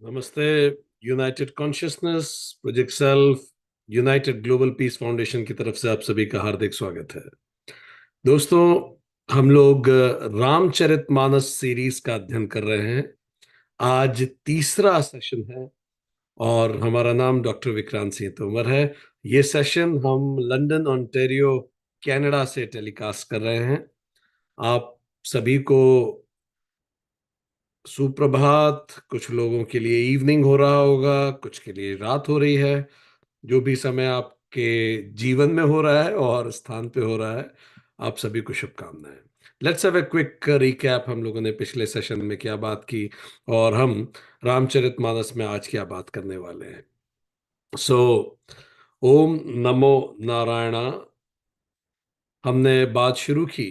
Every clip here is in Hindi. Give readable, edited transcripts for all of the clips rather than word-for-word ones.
नमस्ते। United consciousness, project self, United global peace foundation की तरफ से आप सभी का हार्दिक स्वागत है। दोस्तों, हम लोग रामचरितमानस सीरीज का अध्ययन कर रहे हैं। आज तीसरा सेशन है और हमारा नाम डॉक्टर विक्रांत सिंह तोमर है। ये सेशन हम लंदन ओंटारियो कनाडा से टेलीकास्ट कर रहे हैं। आप सभी को सुप्रभात। कुछ लोगों के लिए इवनिंग हो रहा होगा, कुछ के लिए रात हो रही है। जो भी समय आपके जीवन में हो रहा है और स्थान पे हो रहा है, आप सभी को शुभकामनाएं। Let's have a quick recap. हम लोगों ने पिछले सेशन में क्या बात की और हम रामचरितमानस में आज क्या बात करने वाले हैं। सो ओम नमो नारायणा। हमने बात शुरू की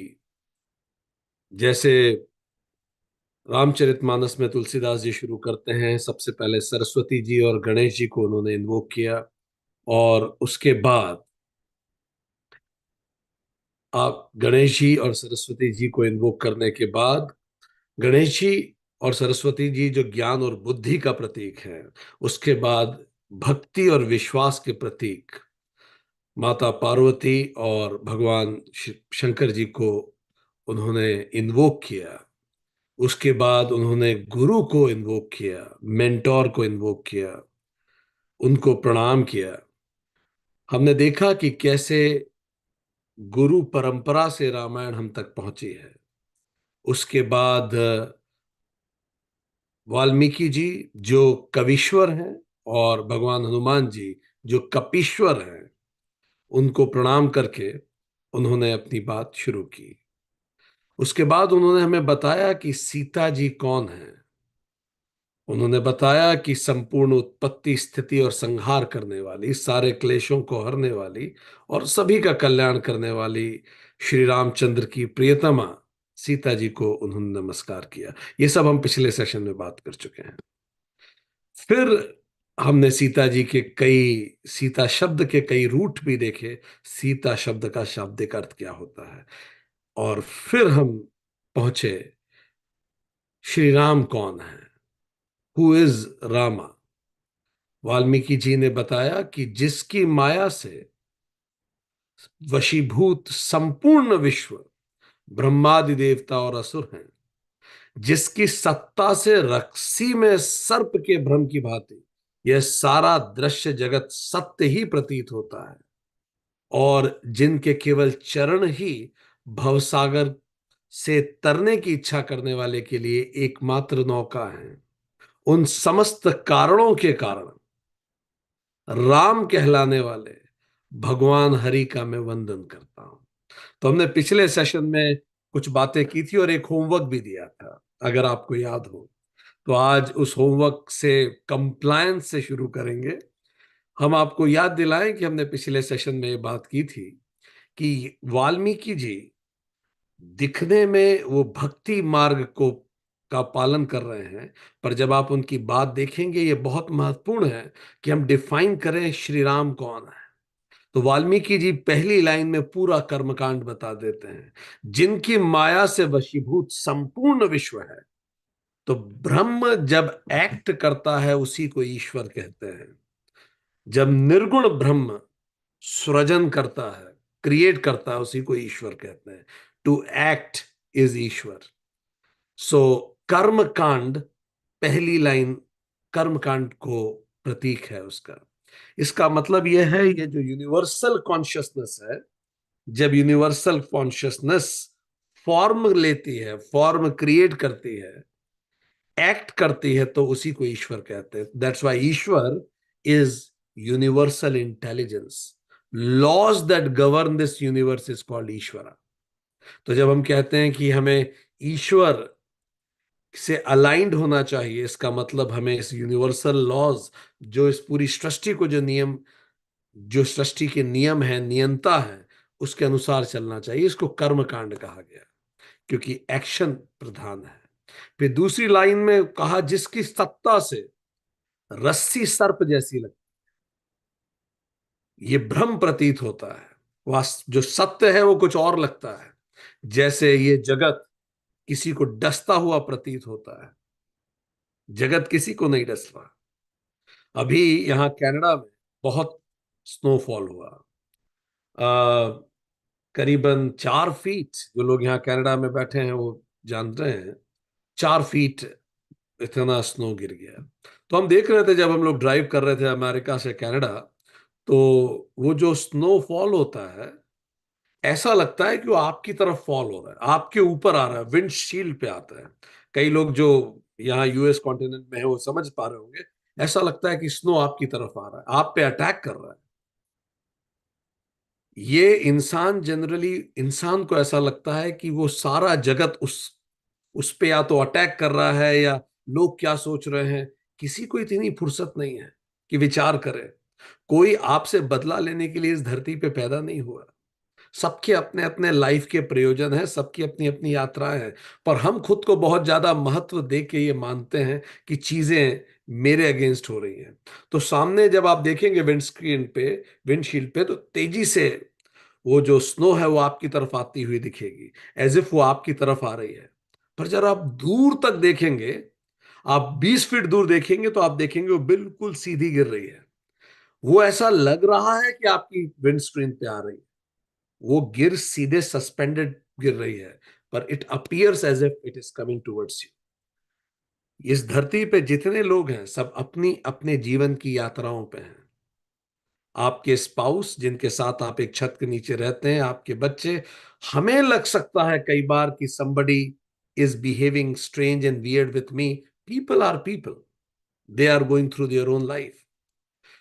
जैसे रामचरितमानस में तुलसीदास जी शुरू करते हैं। सबसे पहले सरस्वती जी और गणेश जी को उन्होंने इन्वोक किया और उसके बाद आप गणेश जी और सरस्वती जी को इन्वोक करने के बाद गणेश जी और सरस्वती जी जो ज्ञान और बुद्धि का प्रतीक है, उसके बाद भक्ति और विश्वास के प्रतीक माता पार्वती और भगवान शंकर जी को उन्होंने इन्वोक किया। उसके बाद उन्होंने गुरु को इन्वोक किया, मेंटोर को इन्वोक किया, उनको प्रणाम किया। हमने देखा कि कैसे गुरु परंपरा से रामायण हम तक पहुंची है। उसके बाद वाल्मीकि जी जो कविश्वर हैं और भगवान हनुमान जी जो कपीश्वर हैं, उनको प्रणाम करके उन्होंने अपनी बात शुरू की। उसके बाद उन्होंने हमें बताया कि सीता जी कौन है। उन्होंने बताया कि संपूर्ण उत्पत्ति, स्थिति और संहार करने वाली, सारे क्लेशों को हरने वाली और सभी का कल्याण करने वाली श्री रामचंद्र की प्रियतमा सीता जी को उन्होंने नमस्कार किया। ये सब हम पिछले सेशन में बात कर चुके हैं। फिर हमने सीता जी के कई, सीता शब्द के कई रूट भी देखे। सीता शब्द का शाब्दिक अर्थ क्या होता है। और फिर हम पहुंचे श्री राम कौन है, हु इज रामा। वाल्मीकि जी ने बताया कि जिसकी माया से वशीभूत संपूर्ण विश्व, ब्रह्मादि देवता और असुर हैं, जिसकी सत्ता से रक्सी में सर्प के भ्रम की भांति यह सारा दृश्य जगत सत्य ही प्रतीत होता है, और जिनके केवल चरण ही भवसागर से तरने की इच्छा करने वाले के लिए एकमात्र नौका है, उन समस्त कारणों के कारण राम कहलाने वाले भगवान हरि का मैं वंदन करता हूं। तो हमने पिछले सेशन में कुछ बातें की थी और एक होमवर्क भी दिया था, अगर आपको याद हो। तो आज उस होमवर्क से कंप्लायंस से शुरू करेंगे। हम आपको याद दिलाएं कि हमने पिछले सेशन में ये बात की थी कि वाल्मीकि जी दिखने में वो भक्ति मार्ग को का पालन कर रहे हैं, पर जब आप उनकी बात देखेंगे, ये बहुत महत्वपूर्ण है कि हम डिफाइन करें श्री राम कौन है। तो वाल्मीकि जी पहली लाइन में पूरा कर्मकांड बता देते हैं। जिनकी माया से वशीभूत संपूर्ण विश्व है। तो ब्रह्म जब एक्ट करता है उसी को ईश्वर कहते हैं। जब निर्गुण ब्रह्म सृजन करता है, क्रिएट करता है, उसी को ईश्वर कहते हैं। टू एक्ट इज ईश्वर। सो कर्म कांड, पहली लाइन कर्म कांड को प्रतीक है उसका। इसका मतलब यह है, ये जो यूनिवर्सल कॉन्शियसनेस है, जब यूनिवर्सल कॉन्शियसनेस फॉर्म लेती है, फॉर्म क्रिएट करती है, एक्ट करती है, तो उसी को ईश्वर कहते हैं। That's why Ishwar is universal intelligence. Laws that govern this universe is called Ishwara. तो जब हम कहते हैं कि हमें ईश्वर से अलाइंड होना चाहिए, इसका मतलब हमें इस यूनिवर्सल लॉज, जो इस पूरी सृष्टि को, जो नियम, जो सृष्टि के नियम है, नियंता है, उसके अनुसार चलना चाहिए। इसको कर्म कांड कहा गया क्योंकि एक्शन प्रधान है। फिर दूसरी लाइन में कहा जिसकी सत्ता से रस्सी सर्प जैसी लगती, ये भ्रम प्रतीत होता है। जो सत्य है वो कुछ और लगता है। जैसे ये जगत किसी को डसता हुआ प्रतीत होता है, जगत किसी को नहीं डस रहा। अभी यहाँ कनाडा में बहुत स्नोफॉल हुआ, करीबन 4 फीट। जो लोग यहाँ कनाडा में बैठे हैं वो जानते हैं, 4 फीट इतना स्नो गिर गया। तो हम देख रहे थे जब हम लोग ड्राइव कर रहे थे अमेरिका से कनाडा, तो वो जो स्नोफॉल होता है, ऐसा लगता है कि वो आपकी तरफ फॉल हो रहा है, आपके ऊपर आ रहा है, विंडशील्ड पे आता है। कई लोग जो यहाँ यूएस कॉन्टिनेंट में है वो समझ पा रहे होंगे, ऐसा लगता है कि स्नो आपकी तरफ आ रहा है, आप पे अटैक कर रहा है। ये इंसान जनरली, इंसान को ऐसा लगता है कि वो सारा जगत उस पे या तो अटैक कर रहा है, या लोग क्या सोच रहे हैं। किसी को इतनी फुर्सत नहीं है कि विचार करे। कोई आपसे बदला लेने के लिए इस धरती पे पैदा नहीं हुआ। सबके अपने अपने लाइफ के प्रयोजन हैं, सबकी अपनी अपनी यात्राएं हैं। पर हम खुद को बहुत ज्यादा महत्व दे के ये मानते हैं कि चीजें मेरे अगेंस्ट हो रही हैं। तो सामने जब आप देखेंगे विंडस्क्रीन पे, विंडशील्ड पे, तो तेजी से वो जो स्नो है वो आपकी तरफ आती हुई दिखेगी, एज इफ वो आपकी तरफ आ रही है। पर जब आप दूर तक देखेंगे, आप 20 फीट दूर देखेंगे, तो आप देखेंगे वो बिल्कुल सीधी गिर रही है। वो ऐसा लग रहा है कि आपकी विंड स्क्रीन पे आ रही है, वो गिर सीधे सस्पेंडेड गिर रही है, पर it appears as if it is coming towards you. इस धरती पे जितने लोग हैं सब अपनी अपने जीवन की यात्राओं पे हैं। आपके स्पाउस जिनके साथ आप एक छत के नीचे रहते हैं, आपके बच्चे, हमें लग सकता है कई बार कि somebody is behaving strange and weird with me. People are people. They are going through their own life.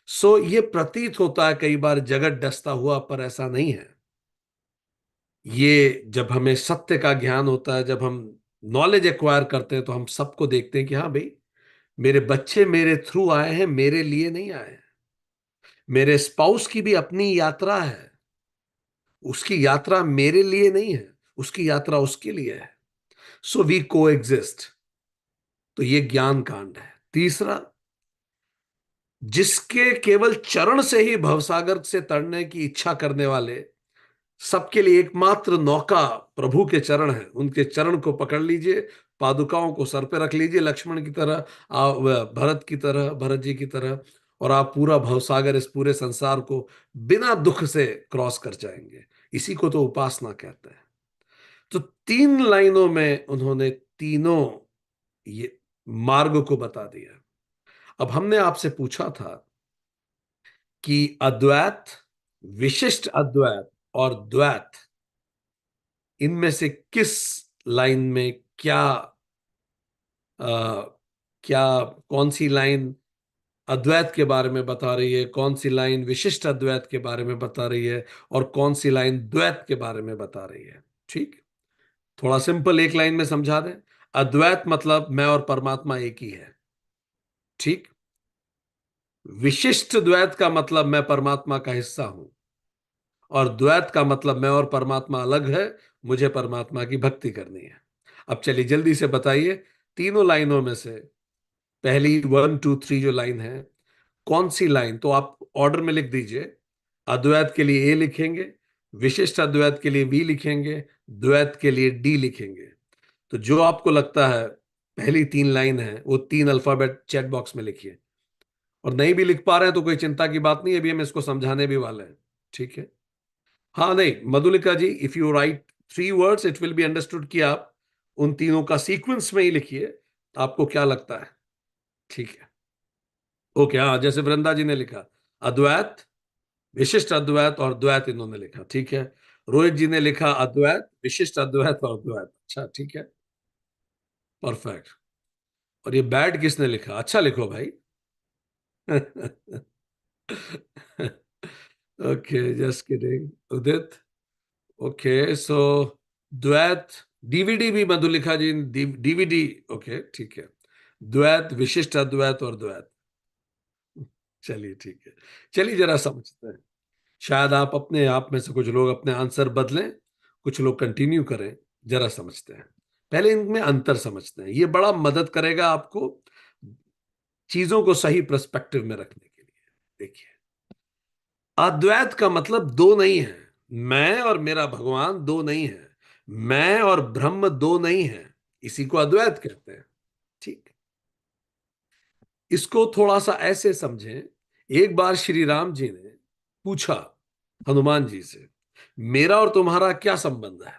So ये प्रतीत होता है कई बार जगत डसता हुआ, पर ऐसा नहीं है। ये जब हमें सत्य का ज्ञान होता है, जब हम नॉलेज एक्वायर करते हैं, तो हम सबको देखते हैं कि हाँ भाई, मेरे बच्चे मेरे थ्रू आए हैं, मेरे लिए नहीं आए हैं। मेरे स्पाउस की भी अपनी यात्रा है, उसकी यात्रा मेरे लिए नहीं है, उसकी यात्रा उसके लिए है। सो वी को एग्जिस्ट। तो ये ज्ञान कांड है। तीसरा, जिसके केवल चरण से ही भवसागर से तरने की इच्छा करने वाले, सबके लिए एकमात्र नौका प्रभु के चरण है। उनके चरण को पकड़ लीजिए, पादुकाओं को सर पे रख लीजिए, लक्ष्मण की तरह, भरत की तरह, भरत जी की तरह, और आप पूरा भवसागर, इस पूरे संसार को बिना दुख से क्रॉस कर जाएंगे। इसी को तो उपासना कहते हैं। तो 3 लाइनों में उन्होंने तीनों ये मार्ग को बता दिया। अब हमने आपसे पूछा था कि अद्वैत, विशिष्ट अद्वैत और द्वैत, इनमें से किस लाइन में क्या, आ, क्या, कौन सी लाइन अद्वैत के बारे में बता रही है, कौन सी लाइन विशिष्ट अद्वैत के बारे में बता रही है, और कौन सी लाइन द्वैत के बारे में बता रही है। ठीक, थोड़ा सिंपल एक लाइन में समझा दें। अद्वैत मतलब मैं और परमात्मा एक ही है। ठीक। विशिष्ट द्वैत का मतलब मैं परमात्मा का हिस्सा हूं, और द्वैत का मतलब मैं और परमात्मा अलग है, मुझे परमात्मा की भक्ति करनी है। अब चलिए जल्दी से बताइए, तीनों लाइनों में से पहली 1 2 3 जो लाइन है, कौन सी लाइन, तो आप ऑर्डर में लिख दीजिए। अद्वैत के लिए ए लिखेंगे, विशिष्ट अद्वैत के लिए बी लिखेंगे, द्वैत के लिए डी लिखेंगे। तो जो आपको लगता है पहली 3 लाइन है, वो 3 अल्फाबेट चैट बॉक्स में लिखिए। और नहीं भी लिख पा रहे हैं तो कोई चिंता की बात नहीं है, अभी हम इसको समझाने भी वाले हैं। ठीक है। हाँ नहीं, Madhulika ji, if you write 3 words it will be understood कि आप उन तीनों का सीक्वेंस में ही लिखिए। आपको क्या लगता है? ठीक है। ओके, हाँ, जैसे वृंदा जी ने लिखा अद्वैत, विशिष्ट अद्वैत और द्वैत, इन्होंने लिखा। ठीक है। रोहित जी ने लिखा अद्वैत, विशिष्ट अद्वैत और द्वैत। अच्छा, ठीक है, परफेक्ट। और ये बैड किसने लिखा? अच्छा लिखो भाई। ओके, जस्ट किडिंग उदित। ओके, सो द्वैत, डीवीडी भी मधुलिखा जी, डीवीडी। ओके, ठीक है। द्वैत, विशिष्ट अद्वैत और द्वैत। चलिए ठीक है। चलिए जरा समझते हैं। शायद आप अपने आप में से कुछ लोग अपने आंसर बदलें, कुछ लोग कंटिन्यू करें। जरा समझते हैं, पहले इनमें अंतर समझते हैं। ये बड़ा मदद करेगा आपको चीजों को सही पर्सपेक्टिव में रखने के लिए। देखिए, अद्वैत का मतलब दो नहीं है। मैं और मेरा भगवान दो नहीं है। मैं और ब्रह्म दो नहीं है। इसी को अद्वैत कहते हैं। ठीक। इसको थोड़ा सा ऐसे समझें। एक बार श्री राम जी ने पूछा हनुमान जी से, मेरा और तुम्हारा क्या संबंध है?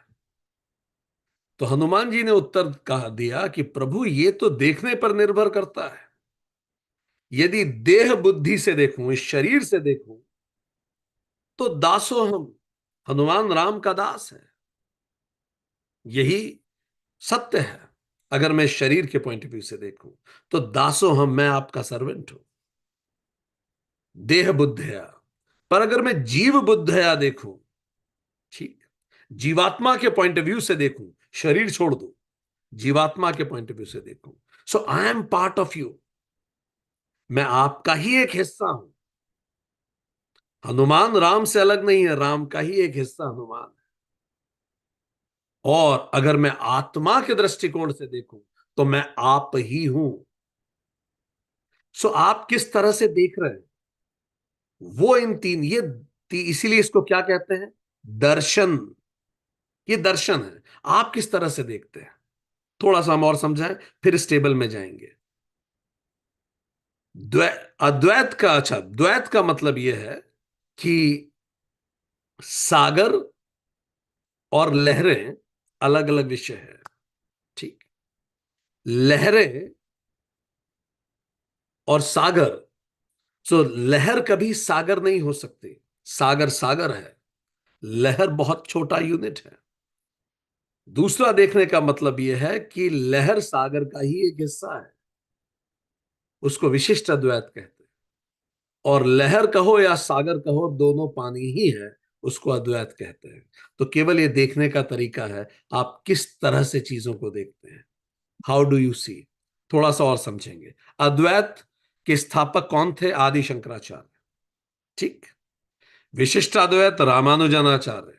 तो हनुमान जी ने उत्तर कहा दिया कि प्रभु ये तो देखने पर निर्भर करता है। यदि देह बुद्धि से देखूं, इस शरीर से देखूं, तो दासो हम, हनुमान राम का दास है। यही सत्य है। अगर मैं शरीर के पॉइंट ऑफ व्यू से देखूं तो दासो हम, मैं आपका सर्वेंट हूं, देह बुद्धया। पर अगर मैं जीव बुद्धया देखूं, ठीक, जीवात्मा के पॉइंट ऑफ व्यू से देखूं, शरीर छोड़ दो, जीवात्मा के पॉइंट ऑफ व्यू से देखूं, so I am part of you, मैं आपका ही एक हिस्सा हूं। हनुमान राम से अलग नहीं है, राम का ही एक हिस्सा हनुमान है। और अगर मैं आत्मा के दृष्टिकोण से देखूं तो मैं आप ही हूं। सो आप किस तरह से देख रहे हैं, वो इन तीन, इसीलिए इसको क्या कहते हैं, दर्शन। ये दर्शन है, आप किस तरह से देखते हैं। थोड़ा सा हम और समझाएं, फिर इस टेबल में जाएंगे। अद्वैत का, अच्छा, द्वैत का मतलब यह है कि सागर और लहरें अलग अलग विषय है। ठीक, लहरें और सागर, सो लहर कभी सागर नहीं हो सकती। सागर सागर है, लहर बहुत छोटा यूनिट है। दूसरा देखने का मतलब यह है कि लहर सागर का ही एक हिस्सा है, उसको विशिष्ट अद्वैत कहते हैं। और लहर कहो या सागर कहो, दोनों पानी ही है, उसको अद्वैत कहते हैं। तो केवल ये देखने का तरीका है, आप किस तरह से चीजों को देखते हैं। How do you see. थोड़ा सा और समझेंगे। अद्वैत के स्थापक कौन थे? आदि शंकराचार्य। ठीक, विशिष्ट अद्वैत रामानुजनाचार्य,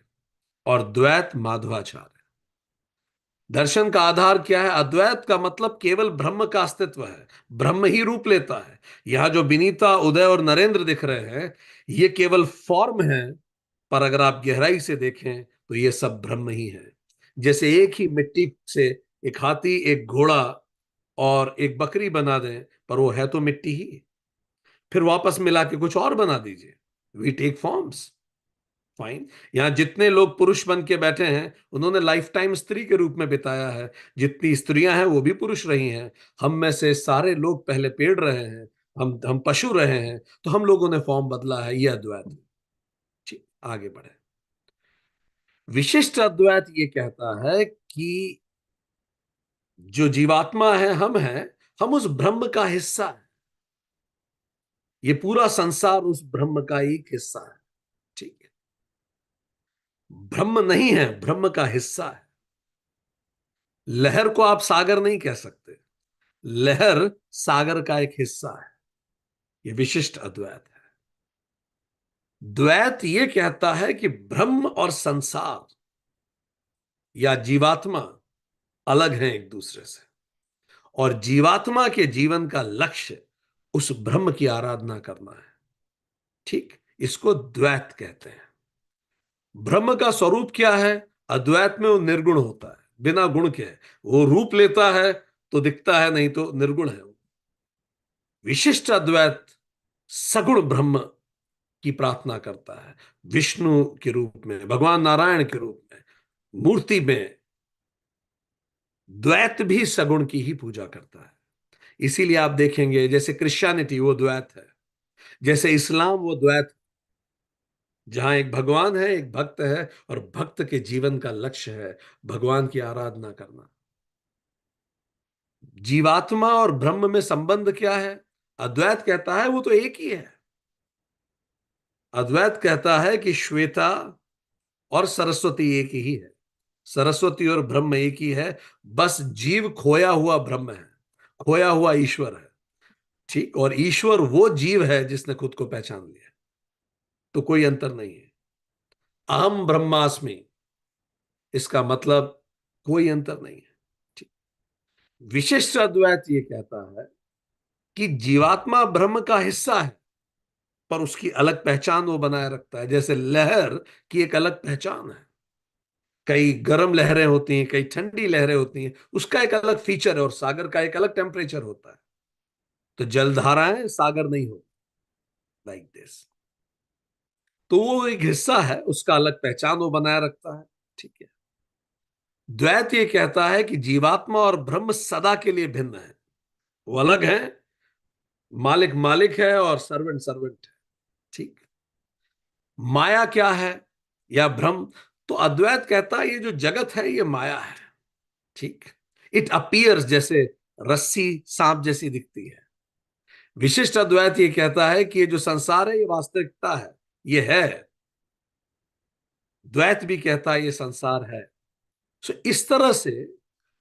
और द्वैत माधवाचार्य। दर्शन का आधार क्या है? अद्वैत का मतलब केवल ब्रह्म का अस्तित्व है, ब्रह्म ही रूप लेता है। यहां जो विनीता, उदय और नरेंद्र दिख रहे हैं, ये केवल फॉर्म है, पर अगर आप गहराई से देखें तो ये सब ब्रह्म ही है। जैसे एक ही मिट्टी से एक हाथी, एक घोड़ा और एक बकरी बना दें, पर वो है तो मिट्टी ही। फिर वापस मिला के कुछ और बना दीजिए, वी टेक फॉर्म्स। फाइन। यहां जितने लोग पुरुष बन के बैठे हैं, उन्होंने लाइफ टाइम स्त्री के रूप में बिताया है। जितनी स्त्रियां हैं वो भी पुरुष रही हैं। हम में से सारे लोग पहले पेड़ रहे हैं, हम पशु रहे हैं, तो हम लोगों ने फॉर्म बदला है। यह अद्वैत है। ठीक, आगे बढ़े। विशिष्ट अद्वैत ये कहता है कि जो जीवात्मा है, हम हैं, हम उस ब्रह्म का हिस्सा है। ये पूरा संसार उस ब्रह्म का एक हिस्सा है। ठीक है, ब्रह्म नहीं है, ब्रह्म का हिस्सा है। लहर को आप सागर नहीं कह सकते, लहर सागर का एक हिस्सा है। ये विशिष्ट अद्वैत है। द्वैत ये कहता है कि ब्रह्म और संसार या जीवात्मा अलग हैं एक दूसरे से, और जीवात्मा के जीवन का लक्ष्य उस ब्रह्म की आराधना करना है। ठीक, इसको द्वैत कहते हैं। ब्रह्म का स्वरूप क्या है? अद्वैत में वो निर्गुण होता है, बिना गुण के। वो रूप लेता है तो दिखता है, नहीं तो निर्गुण है। विशिष्ट अद्वैत सगुण ब्रह्म की प्रार्थना करता है, विष्णु के रूप में, भगवान नारायण के रूप में, मूर्ति में। द्वैत भी सगुण की ही पूजा करता है। इसीलिए आप देखेंगे, जैसे क्रिश्चियनिटी वो द्वैत है, जैसे इस्लाम वो द्वैत, जहां एक भगवान है, एक भक्त है, और भक्त के जीवन का लक्ष्य है भगवान की आराधना करना। जीवात्मा और ब्रह्म में संबंध क्या है? अद्वैत कहता है वो तो एक ही है। अद्वैत कहता है कि श्वेता और सरस्वती एक ही है, सरस्वती और ब्रह्म एक ही है। बस जीव खोया हुआ ब्रह्म है, खोया हुआ ईश्वर है। ठीक, और ईश्वर वो जीव है जिसने खुद को पहचान लिया। तो कोई अंतर नहीं है। अहम ब्रह्मास्मि, इसका मतलब कोई अंतर नहीं है। ठीक। विशिष्ट अद्वैत ये कहता है कि जीवात्मा ब्रह्म का हिस्सा है, पर उसकी अलग पहचान वो बनाए रखता है। जैसे लहर की एक अलग पहचान है, कई गर्म लहरें होती हैं, कई ठंडी लहरें होती हैं, उसका एक अलग फीचर है, और सागर का एक अलग टेम्परेचर होता है। तो जलधाराएं सागर नहीं हो, लाइक दिस। तो वो एक हिस्सा है, उसका अलग पहचान वो बनाए रखता है। ठीक है। द्वैत ये कहता है कि जीवात्मा और ब्रह्म सदा के लिए भिन्न है, वो अलग है। मालिक मालिक है और सर्वेंट सर्वेंट है। ठीक। माया क्या है या भ्रम? तो अद्वैत कहता है ये जो जगत है ये माया है। ठीक। इट अपीयर्स, जैसे रस्सी सांप जैसी दिखती है। विशिष्ट अद्वैत ये कहता है कि ये जो संसार है ये वास्तविकता है, ये है। द्वैत भी कहता है ये संसार है। सो इस तरह से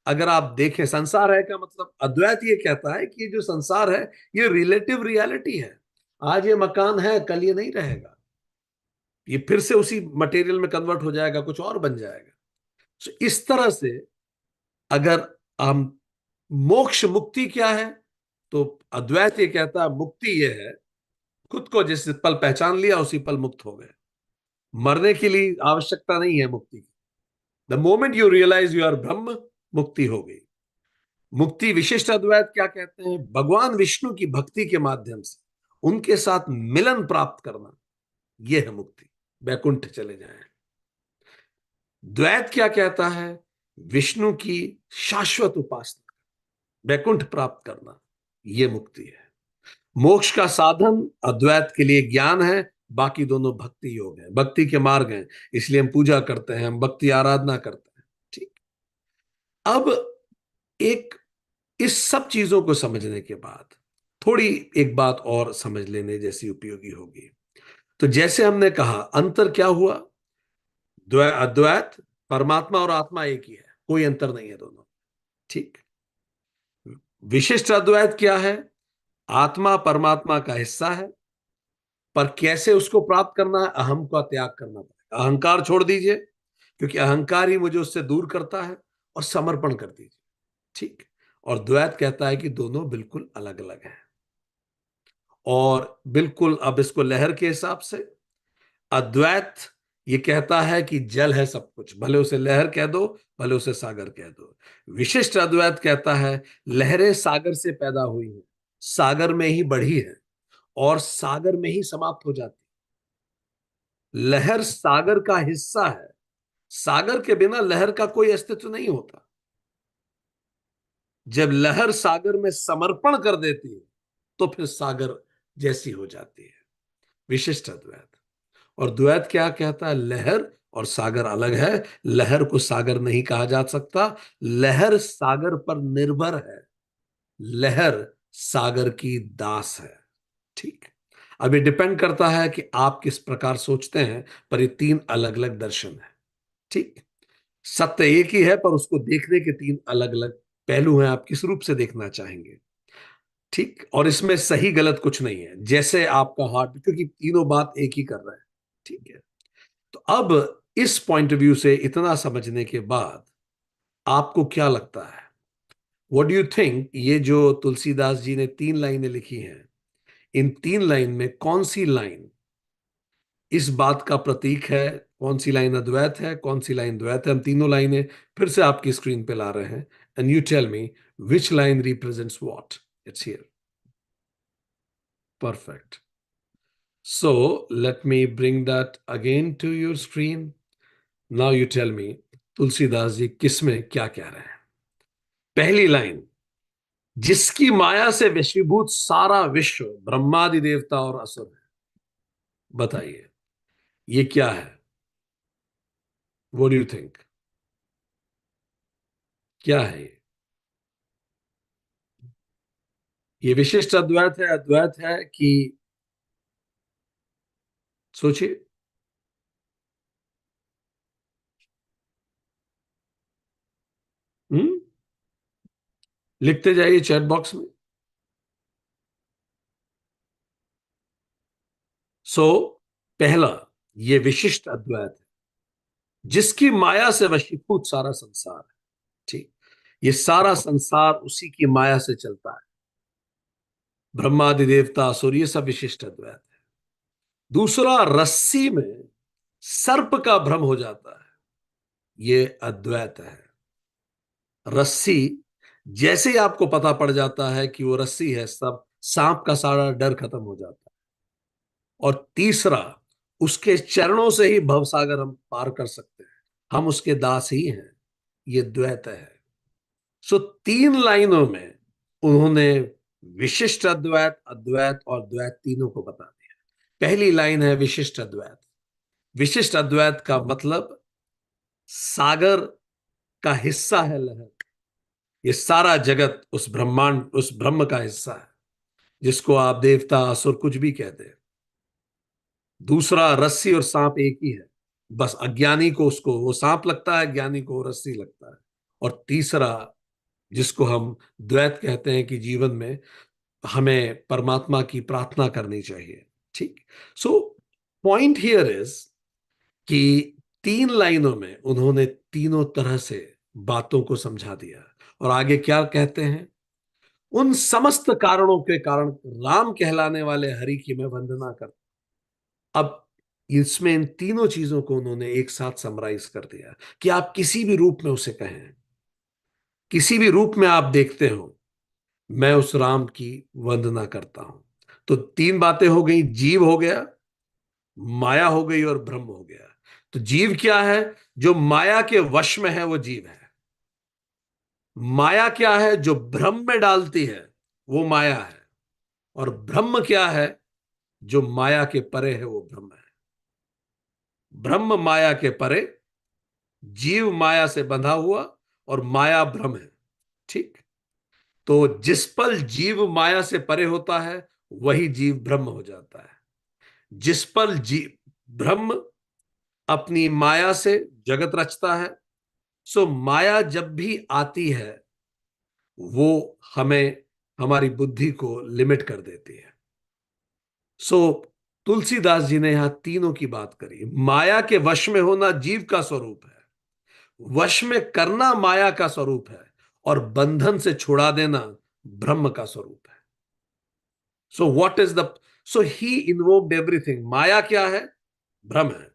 अगर आप देखें, संसार है का मतलब, अद्वैत ये कहता है कि ये जो संसार है ये रिलेटिव रियलिटी है। आज ये मकान है, कल ये नहीं रहेगा, ये फिर से उसी मटेरियल में कन्वर्ट हो जाएगा, कुछ और बन जाएगा। सो इस तरह से अगर हम, मोक्ष मुक्ति क्या है? तो अद्वैत ये कहता है मुक्ति ये है, खुद को जिस पल पहचान लिया उसी पल मुक्त हो गए। मरने के लिए आवश्यकता नहीं है मुक्ति की। The moment you realize you are Brahm, मुक्ति हो गई। मुक्ति विशिष्ट अद्वैत क्या कहते हैं? भगवान विष्णु की भक्ति के माध्यम से उनके साथ मिलन प्राप्त करना, यह है मुक्ति। वैकुंठ चले जाएं। द्वैत क्या कहता है? विष्णु की शाश्वत उपासना, वैकुंठ प्राप्त करना, यह मुक्ति है। मोक्ष का साधन अद्वैत के लिए ज्ञान है, बाकी दोनों भक्ति योग है, भक्ति के मार्ग हैं। इसलिए हम पूजा करते हैं, हम भक्ति आराधना करते हैं। ठीक। अब एक, इस सब चीजों को समझने के बाद थोड़ी एक बात और समझ लेने जैसी उपयोगी होगी। तो जैसे हमने कहा, अंतर क्या हुआ? अद्वैत, परमात्मा और आत्मा एक ही है, कोई अंतर नहीं है दोनों। ठीक। विशिष्ट अद्वैत क्या है? आत्मा परमात्मा का हिस्सा है, पर कैसे उसको प्राप्त करना है? अहम का त्याग करना पड़ेगा। अहंकार छोड़ दीजिए, क्योंकि अहंकार ही मुझे उससे दूर करता है, और समर्पण कर दीजिए। ठीक। और द्वैत कहता है कि दोनों बिल्कुल अलग अलग हैं। और बिल्कुल, अब इसको लहर के हिसाब से, अद्वैत ये कहता है कि जल है सब कुछ, भले उसे लहर कह दो, भले उसे सागर कह दो। विशिष्ट अद्वैत कहता है लहरें सागर से पैदा हुई हैं, सागर में ही बढ़ी है, और सागर में ही समाप्त हो जाती। लहर सागर का हिस्सा है, सागर के बिना लहर का कोई अस्तित्व नहीं होता। जब लहर सागर में समर्पण कर देती है तो फिर सागर जैसी हो जाती है। विशिष्ट अद्वैत। और द्वैत क्या कहता है? लहर और सागर अलग है, लहर को सागर नहीं कहा जा सकता, लहर सागर पर निर्भर है, लहर सागर की दास है। ठीक। अब ये डिपेंड करता है कि आप किस प्रकार सोचते हैं, पर ये तीन अलग अलग दर्शन है। ठीक। सत्य एक ही है, पर उसको देखने के तीन अलग अलग पहलू हैं, आप किस रूप से देखना चाहेंगे। ठीक। और इसमें सही गलत कुछ नहीं है, जैसे आपका हार्ट, क्योंकि तीनों बात एक ही कर रहे हैं। ठीक है। तो अब इस पॉइंट ऑफ व्यू से इतना समझने के बाद आपको क्या लगता है? What do you think? ये जो तुलसीदास जी ने तीन लाइनें लिखी हैं, इन तीन लाइन में कौन सी लाइन इस बात का प्रतीक है? कौन सी लाइन अद्वैत है, कौन सी लाइन द्वैत है? हम तीनों लाइनें फिर से आपकी स्क्रीन पे ला रहे हैं, and you tell me which line represents what. It's here. Perfect. So let me bring that again to your screen. Now you tell me Tulsidas ji किस में क्या कह रहे हैं। पहली लाइन, जिसकी माया से वशीभूत सारा विश्व, ब्रह्मादि देवता और असुर है। बताइए ये क्या है? What do you think? क्या है ये? ये विशिष्ट अद्वैत है, अद्वैत है कि, सोचिए। हम्म, लिखते जाइए चैट बॉक्स में। सो पहला, ये विशिष्ट अद्वैत है, जिसकी माया से वशीभूत सारा संसार है। ठीक। ये सारा संसार उसी की माया से चलता है, ब्रह्मादि देवता असुर, ये सब विशिष्ट अद्वैत है। दूसरा, रस्सी में सर्प का भ्रम हो जाता है, ये अद्वैत है। रस्सी, जैसे ही आपको पता पड़ जाता है कि वो रस्सी है, सब सांप का सारा डर खत्म हो जाता है। और तीसरा, उसके चरणों से ही भवसागर हम पार कर सकते हैं, हम उसके दास ही हैं। ये द्वैत है। सो 3 लाइनों में उन्होंने विशिष्ट अद्वैत, अद्वैत और द्वैत तीनों को बता दिया। पहली लाइन है विशिष्ट अद्वैत। विशिष्ट अद्वैत का मतलब सागर का हिस्सा है लहर। ये सारा जगत उस ब्रह्मांड, उस ब्रह्म का हिस्सा है, जिसको आप देवता असुर कुछ भी कहते हैं। दूसरा, रस्सी और सांप एक ही है, बस अज्ञानी को उसको वो सांप लगता है, ज्ञानी को वो रस्सी लगता है। और तीसरा, जिसको हम द्वैत कहते हैं, कि जीवन में हमें परमात्मा की प्रार्थना करनी चाहिए। ठीक। सो पॉइंट हियर इज कि 3 लाइनों में उन्होंने तीनों तरह से बातों को समझा दिया। और आगे क्या कहते हैं? उन समस्त कारणों के कारण राम कहलाने वाले हरि की मैं वंदना करता। अब इसमें इन तीनों चीजों को उन्होंने एक साथ समराइज कर दिया कि आप किसी भी रूप में उसे कहें, किसी भी रूप में आप देखते हो, मैं उस राम की वंदना करता हूं। तो 3 बातें हो गई, जीव हो गया, माया हो गई और ब्रह्म हो गया। तो जीव क्या है? जो माया के वश में है वो जीव है। माया क्या है? जो भ्रम में डालती है वो माया है। और ब्रह्म क्या है? जो माया के परे है वो ब्रह्म है। ब्रह्म माया के परे, जीव माया से बंधा हुआ, और माया ब्रह्म है। ठीक। तो जिस पल जीव माया से परे होता है, वही जीव ब्रह्म हो जाता है। जिस पल जीव ब्रह्म अपनी माया से जगत रचता है, सो माया जब भी आती है वो हमें, हमारी बुद्धि को लिमिट कर देती है। सो तुलसीदास जी ने यहां तीनों की बात करी। माया के वश में होना जीव का स्वरूप है, वश में करना माया का स्वरूप है, और बंधन से छुड़ा देना ब्रह्म का स्वरूप है। So what is the, so he invoked everything. माया क्या है? भ्रम है।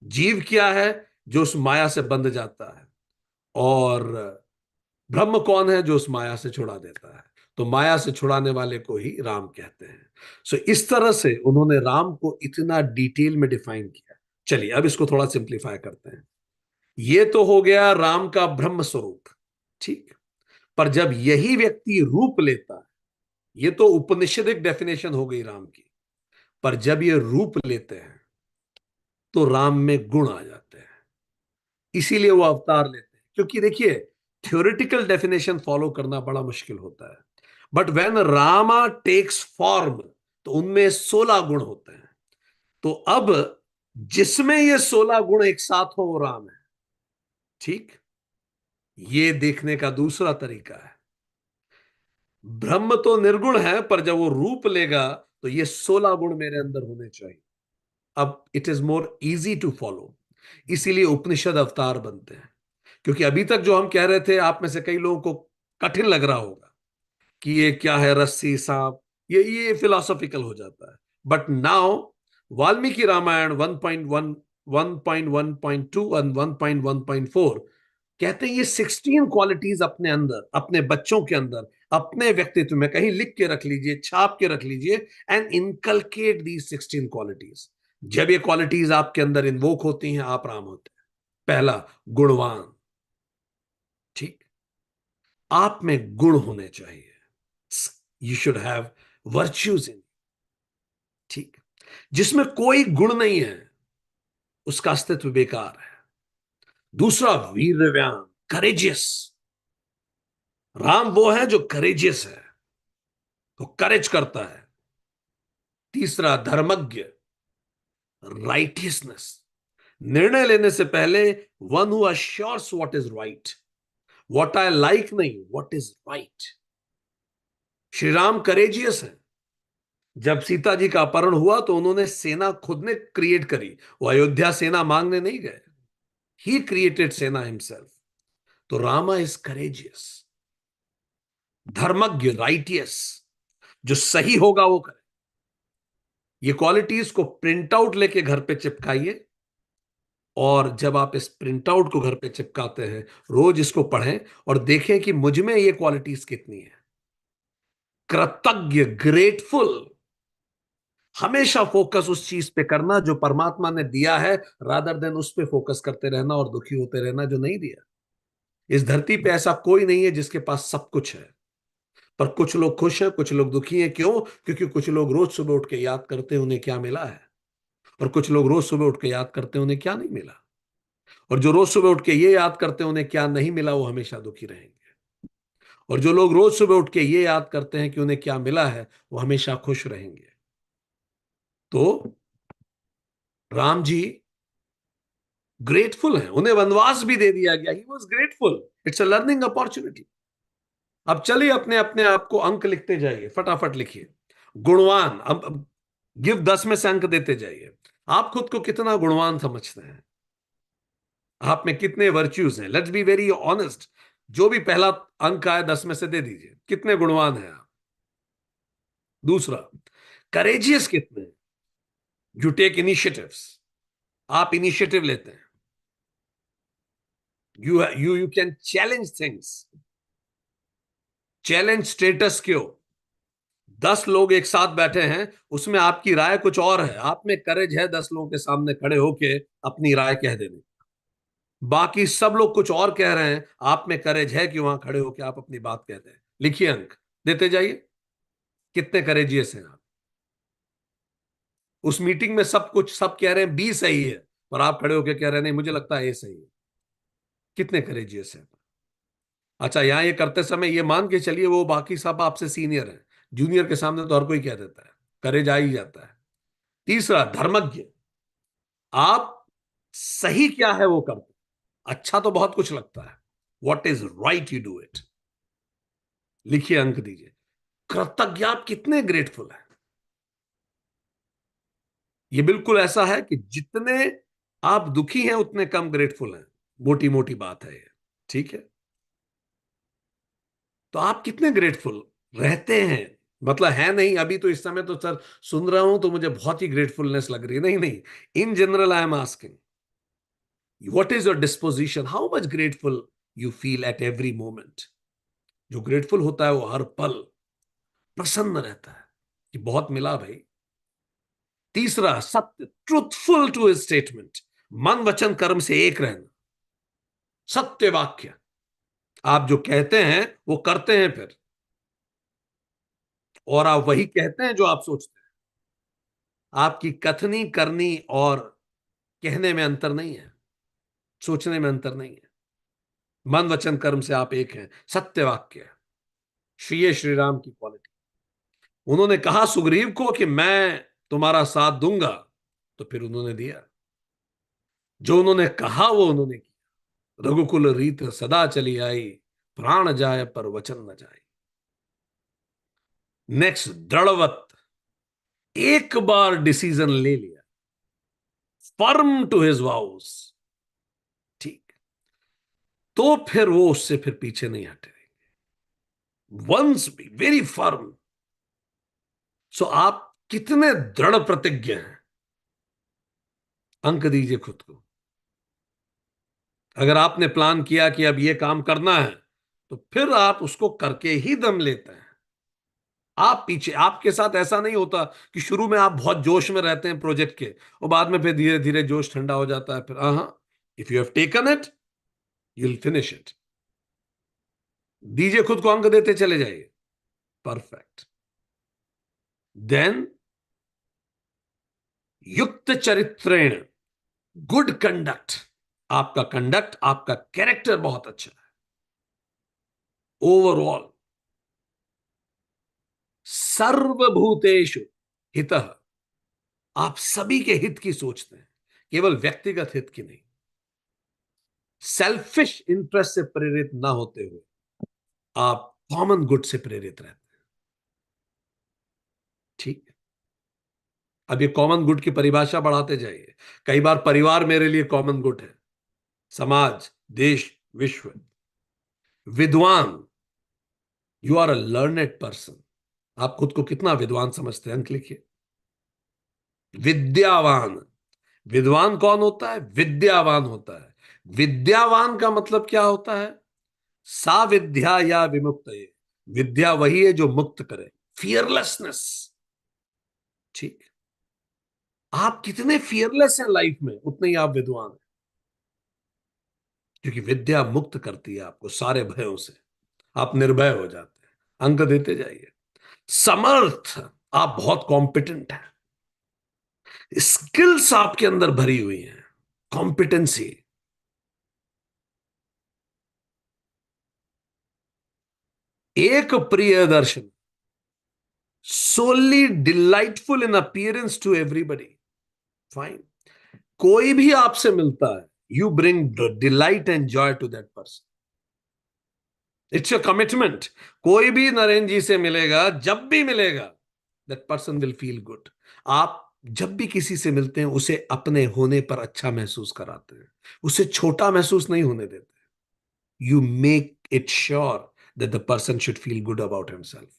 जीव क्या है? जो उस माया से बंध जाता है। और ब्रह्म कौन है? जो उस माया से छुड़ा देता है। तो माया से छुड़ाने वाले को ही राम कहते हैं। सो इस तरह से उन्होंने राम को इतना डिटेल में डिफाइन किया। चलिए अब इसको थोड़ा सिंप्लीफाई करते हैं। ये तो हो गया राम का ब्रह्म स्वरूप। ठीक। पर जब यही व्यक्ति रूप लेता है, ये तो उपनिषदिक डेफिनेशन हो गई राम की, पर जब ये रूप लेते हैं तो राम में गुण आ जाते हैं। इसीलिए वो अवतार लेते हैं। क्योंकि देखिए, थ्योरेटिकल डेफिनेशन फॉलो करना बड़ा मुश्किल होता है, but when Rama takes form, तो उनमें 16 गुण होते हैं। तो अब जिसमें ये 16 गुण एक साथ हो वो राम है। ठीक। ये देखने का दूसरा तरीका है। ब्रह्म तो निर्गुण है, पर जब वो रूप लेगा तो ये 16 गुण मेरे अंदर होने चाहिए। अब it is more easy to follow. इसीलिए उपनिषद अवतार बनते हैं। क्योंकि अभी तक जो हम कह रहे थे, आप में से कई लोगों को कठिन लग रहा होगा कि ये क्या है, रस्सी सांप, ये फिलोसॉफिकल हो जाता है। बट नाउ वाल्मीकि रामायण 1.1, 1.1.2 और 1.1.4 कहते हैं ये 16 क्वालिटीज अपने अंदर, अपने बच्चों के अंदर, अपने व्यक्तित्व में कहीं लिख के रख लीजिए, छाप के रख लीजिए, एंड इनकलकेट दी 16 क्वालिटीज। जब ये क्वालिटीज आपके अंदर इन्वोक होती हैं, आप राम होते हैं। पहला, गुणवान। ठीक। आप में गुण होने चाहिए। यू शुड हैव वर्च्यूज इन। ठीक। जिसमें कोई गुण नहीं है, उसका अस्तित्व बेकार है। दूसरा, वीरव्यान, करेजियस। राम वो है जो करेजियस है, वो करेज करता है। तीसरा, धर्मज्ञ, राइटियसनेस। निर्णय लेने से पहले one who assures what is right, what I like नहीं, what is right. Shri Ram courageous है। जब सीता जी का अपहरण हुआ तो उन्होंने सेना खुद ने क्रिएट करी, वो अयोध्या सेना मांगने नहीं गए। ही क्रिएटेड सेना हिमसेल्फ। तो रामा इज करेजियस, धर्मज्ञ, राइटियस, जो सही होगा वो करे। ये क्वालिटीज को प्रिंट आउट लेके घर पे चिपकाइए, और जब आप इस प्रिंट आउट को घर पे चिपकाते हैं, रोज इसको पढ़ें और देखें कि मुझ में ये क्वालिटीज कितनी है। कृतज्ञ, ग्रेटफुल। हमेशा फोकस उस चीज पे करना जो परमात्मा ने दिया है, रादर देन उस पे फोकस करते रहना और दुखी होते रहना जो नहीं दिया। इस धरती पे ऐसा कोई नहीं है जिसके पास सब कुछ है, पर कुछ लोग खुश हैं, कुछ लोग दुखी हैं। क्यों? क्योंकि कुछ लोग रोज सुबह उठ के याद करते हैं उन्हें क्या मिला है, और कुछ लोग रोज सुबह उठ के याद करते हैं उन्हें क्या नहीं मिला। और जो रोज सुबह उठ के ये याद करते हैं उन्हें क्या नहीं मिला, वो हमेशा दुखी रहेंगे। और जो लोग रोज सुबह उठ के ये याद करते हैं कि उन्हें क्या मिला है, वो हमेशा खुश रहेंगे। तो राम जी ग्रेटफुल हैं, उन्हें वनवास भी दे दिया गया। He was grateful. It's a learning opportunity. अब चलिए अपने अपने आप को अंक लिखते जाइए, फटाफट लिखिए। गुणवान। अब गिव 10 में से अंक देते जाइए। आप खुद को कितना गुणवान समझते हैं? आप में कितने वर्च्यूज हैं? Let's be very honest. जो भी पहला अंक आए 10 में से दे दीजिए। कितने गुणवान हैं आप? दूसरा, करेजियस कितने हैं? You take initiatives. आप इनिशिएटिव लेते हैं। You can challenge things. Challenge status क्यों? 10 लोग एक साथ बैठे हैं, उसमें आपकी राय कुछ और है, आप में करेज है 10 लोगों के सामने खड़े होके अपनी राय कह देने। बाकी सब लोग कुछ और कह रहे हैं, आप में करेज है कि वहां खड़े होके आप अपनी बात कहते हैं। लिखिए अंक, देते जाइए। कितने करेजियस हैं आप? उस मीटिंग में सब कुछ सब कह रहे हैं बी सही है, पर आप खड़े होकर कह रहे हैं नहीं मुझे लगता है ए सही है। कितने करेजियस हैं? अच्छा, यहां ये करते समय ये मान के चलिए वो बाकी सब आपसे सीनियर हैं। जूनियर के सामने तो हर कोई कह देता है, करेज आ ही जाता है। तीसरा, धर्मज्ञ। आप सही क्या है वो करते हैं। अच्छा तो बहुत कुछ लगता है, what is right you do it. लिखिए, अंक दीजिए। कृतज्ञ, आप कितने ग्रेटफुल हैं? ये बिल्कुल ऐसा है कि जितने आप दुखी हैं उतने कम ग्रेटफुल हैं। मोटी मोटी बात है ये। ठीक है? तो आप कितने ग्रेटफुल रहते हैं? मतलब है नहीं, अभी तो इस समय तो सर सुन रहा हूं तो मुझे बहुत ही ग्रेटफुलनेस लग रही है। नहीं नहीं, in general I am asking what is your disposition, how much grateful you feel at every moment. जो ग्रेटफुल होता है वो हर पल प्रसन्न रहता है कि बहुत मिला भाई। तीसरा, सत्य, ट्रूथफुल टू हिज स्टेटमेंट। मन वचन कर्म से एक रहना। सत्य वाक्य। आप जो कहते हैं वो करते हैं फिर, और आप वही कहते हैं जो आप सोचते हैं। आपकी कथनी करनी और कहने में अंतर नहीं है, सोचने में अंतर नहीं है। मन वचन कर्म से आप एक हैं। सत्य वाक्य, श्री राम की क्वालिटी। उन्होंने कहा सुग्रीव को कि मैं तुम्हारा साथ दूंगा, तो फिर उन्होंने दिया। जो उन्होंने कहा वो उन्होंने किया। रघुकुल रीत सदा चली आई, प्राण जाए पर वचन न जाए। नेक्स्ट, दृढ़वत। एक बार डिसीजन ले लिया, फर्म टू हिज वाउस। ठीक, तो फिर वो उससे फिर पीछे नहीं हटे। Once be very firm. So आप कितने दृढ़ प्रतिज्ञ हैं? अंक दीजिए खुद को। अगर आपने प्लान किया कि अब ये काम करना है, तो फिर आप उसको करके ही दम लेते हैं। आप पीछे, आपके साथ ऐसा नहीं होता कि शुरू में आप बहुत जोश में रहते हैं प्रोजेक्ट के, और बाद में फिर धीरे धीरे जोश ठंडा हो जाता है। फिर हाँ, if you have taken it you will finish it. दीजिए खुद को अंक, देते चले जाइए। परफेक्ट। देन, युक्त चरित्रेण, गुड कंडक्ट। आपका कंडक्ट, आपका कैरेक्टर बहुत अच्छा है ओवरऑल। सर्वभूतेषु हितः। आप सभी के हित की सोचते हैं, केवल व्यक्तिगत हित की नहीं। सेल्फिश इंटरेस्ट से प्रेरित ना होते हुए आप कॉमन गुड से प्रेरित रहते हैं। ठीक। अब ये कॉमन गुड की परिभाषा बढ़ाते जाइए। कई बार परिवार मेरे लिए कॉमन गुड है, समाज, देश, विश्व। विद्वान, you are a learned person. आप खुद को कितना विद्वान समझते हैं? अंक लिखिए। विद्यावान, विद्वान कौन होता है? विद्यावान होता है। विद्यावान का मतलब क्या होता है? सा विद्या या विमुक्त। विद्या वही है जो मुक्त करे। फियरलेसनेस। ठीक। आप कितने फियरलेस हैं लाइफ में, उतने ही आप विद्वान हैं, क्योंकि विद्या मुक्त करती है आपको सारे भयों से। आप निर्भय हो जाते हैं। अंक देते जाइए। समर्थ, आप बहुत कॉम्पिटेंट हैं। स्किल्स आपके अंदर भरी हुई हैं, कॉम्पिटेंसी। एक प्रिय दर्शन, solely delightful in appearance to everybody. Fine. कोई भी आपसे मिलता है, you bring delight and joy to that person. It's your commitment. कोई भी नरेंद्र जी से मिलेगा, जब भी मिलेगा, that person will feel good. आप जब भी किसी से मिलते हैं, उसे अपने होने पर अच्छा महसूस कराते हैं, उसे छोटा महसूस नहीं होने देते। You make it sure that the person should feel good about himself.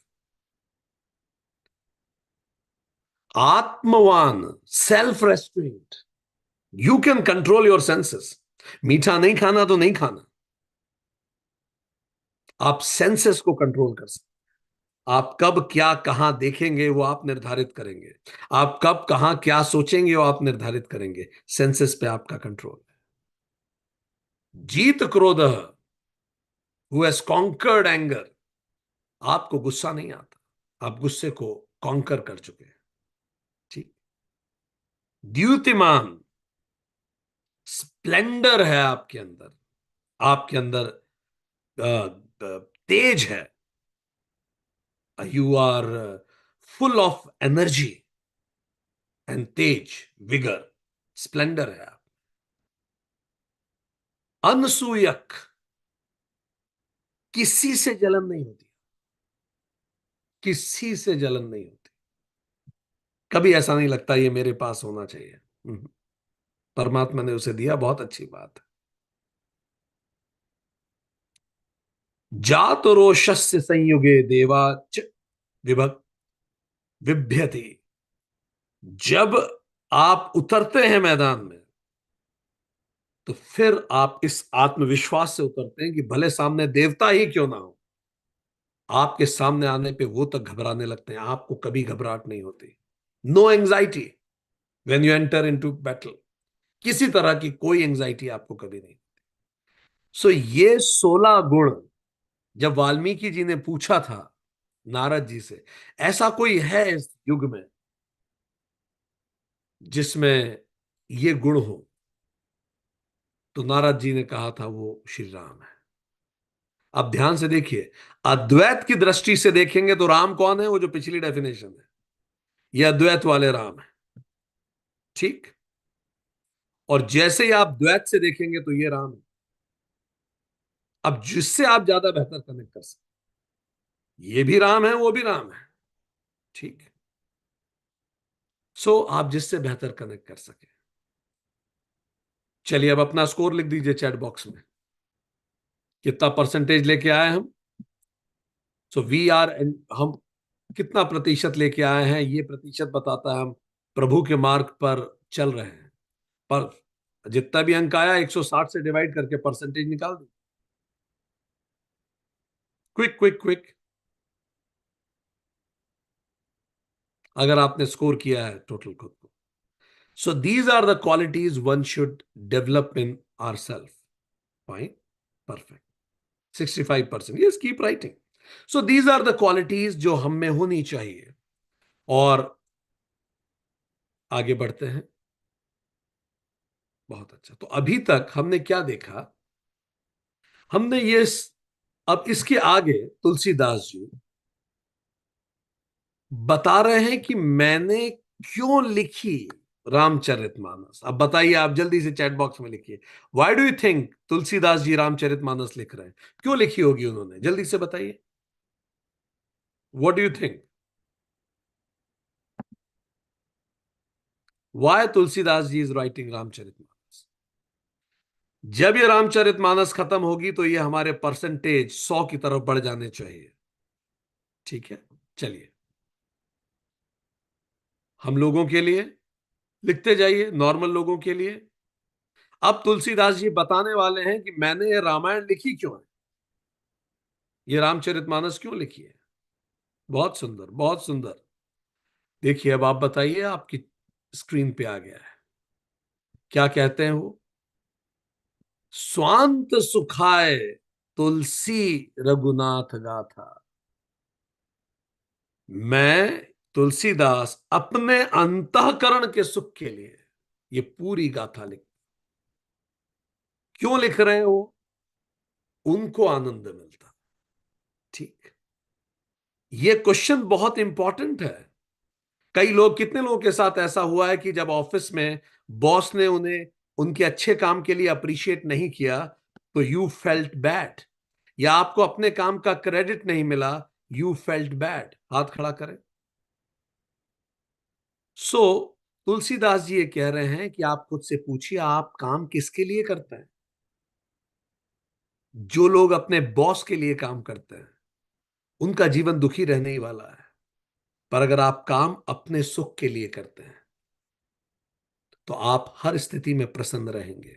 आत्मवान, self restraint, you can control your senses. मीठा नहीं खाना तो नहीं खाना, आप सेंसेस को कंट्रोल कर सकते। आप कब क्या कहां देखेंगे वो आप निर्धारित करेंगे। आप कब कहां क्या सोचेंगे वो आप निर्धारित करेंगे। सेंसेस पे आपका कंट्रोल है। जीत क्रोध, हु हैज कॉन्कर्ड एंगर। आपको गुस्सा नहीं आता, आप गुस्से को कॉन्कर कर चुके हैं। ठीक। द्युतिमान, स्प्लेंडर है आपके अंदर। आपके अंदर तेज है। You are full of energy and तेज, विगर, स्प्लेंडर है आप। अनसूयक, किसी से जलन नहीं होती, किसी से जलन नहीं होती। कभी ऐसा नहीं लगता ये मेरे पास होना चाहिए। परमात्मा ने उसे दिया, बहुत अच्छी बात है। जात रोषस्य संयुगे देवा च विभक्त विभ्यति। जब आप उतरते हैं मैदान में, तो फिर आप इस आत्मविश्वास से उतरते हैं कि भले सामने देवता ही क्यों ना हो, आपके सामने आने पे वो तक घबराने लगते हैं। आपको कभी घबराहट नहीं होती। No anxiety when you enter into battle. किसी तरह की कोई एंजाइटी आपको कभी नहीं। सो ये 16 गुण, जब वाल्मीकि जी ने पूछा था नारद जी से, ऐसा कोई है इस युग में जिसमें ये गुण हो, तो नारद जी ने कहा था वो श्री राम है। अब ध्यान से देखिए, अद्वैत की दृष्टि से देखेंगे तो राम कौन है? वो जो पिछली डेफिनेशन है, ये अद्वैत वाले राम है। ठीक। और जैसे ही आप द्वैत से देखेंगे तो ये राम है। अब जिससे आप ज्यादा बेहतर कनेक्ट कर सकते, ये भी राम है, वो भी राम है। ठीक। सो आप जिससे बेहतर कनेक्ट कर सके। चलिए अब अपना स्कोर लिख दीजिए चैट बॉक्स में, कितना परसेंटेज लेके आए हम। सो वी आर, हम कितना प्रतिशत लेके आए हैं, ये प्रतिशत बताता है हम प्रभु के मार्ग पर चल रहे हैं। पर जितना भी अंक आया 160 से डिवाइड करके परसेंटेज निकाल दो। Quick quick quick. अगर आपने स्कोर किया है टोटल खुद को। So these are the qualities one should develop in our self. Fine, perfect, 65%। Yes, keep writing. So these are the qualities जो हम में होनी चाहिए। और आगे बढ़ते हैं। बहुत अच्छा। तो अभी तक हमने क्या देखा? हमने ये अब इसके आगे तुलसीदास जी बता रहे हैं कि मैंने क्यों लिखी रामचरितमानस। अब बताइए, आप जल्दी से चैट बॉक्स में लिखिए, why do you think Tulsidas ji Ramcharitmanas लिख रहे हैं? क्यों लिखी होगी उन्होंने? जल्दी से बताइए, what do you think, why Tulsidas ji is writing Ramcharitmanas? जब ये रामचरितमानस खत्म होगी तो ये हमारे परसेंटेज 100 की तरफ बढ़ जाने चाहिए। ठीक है, चलिए हम लोगों के लिए लिखते जाइए, नॉर्मल लोगों के लिए। अब तुलसीदास जी बताने वाले हैं कि मैंने ये रामायण लिखी क्यों है, ये रामचरितमानस क्यों लिखी है। बहुत सुंदर, बहुत सुंदर। देखिए, अब आप बताइए, आपकी स्क्रीन पे आ गया है। क्या कहते हैं वो? स्वांत सुखाए तुलसी रघुनाथ गाथा। मैं तुलसीदास अपने अंतःकरण के सुख के लिए ये पूरी गाथा लिख, क्यों लिख रहे हैं वो? उनको आनंद मिलता। ठीक। ये क्वेश्चन बहुत इंपॉर्टेंट है। कई लोग, कितने लोगों के साथ ऐसा हुआ है कि जब ऑफिस में बॉस ने उन्हें उनके अच्छे काम के लिए अप्रिशिएट नहीं किया, तो यू फेल्ट बैड, या आपको अपने काम का क्रेडिट नहीं मिला, यू फेल्ट बैड। हाथ खड़ा करें। सो तुलसीदास जी ये कह रहे हैं कि आप खुद से पूछिए, आप काम किसके लिए करते हैं? जो लोग अपने बॉस के लिए काम करते हैं, उनका जीवन दुखी रहने ही वाला है। पर अगर आप काम अपने सुख के लिए करते हैं, तो आप हर स्थिति में प्रसन्न रहेंगे।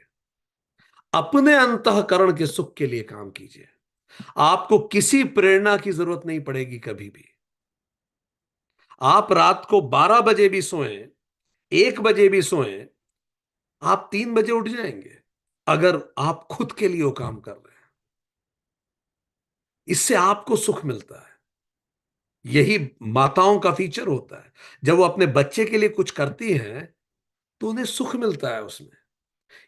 अपने अंतःकरण के सुख के लिए काम कीजिए। आपको किसी प्रेरणा की जरूरत नहीं पड़ेगी कभी भी। आप रात को 12 बजे भी सोएं, 1 बजे भी सोएं, आप 3 बजे उठ जाएंगे, अगर आप खुद के लिए वो काम कर रहे हैं। इससे आपको सुख मिलता है। यही माताओं का फीचर होता है। जब वो अपने बच्चे के लिए कुछ करती हैं, तो उन्हें सुख मिलता है उसमें।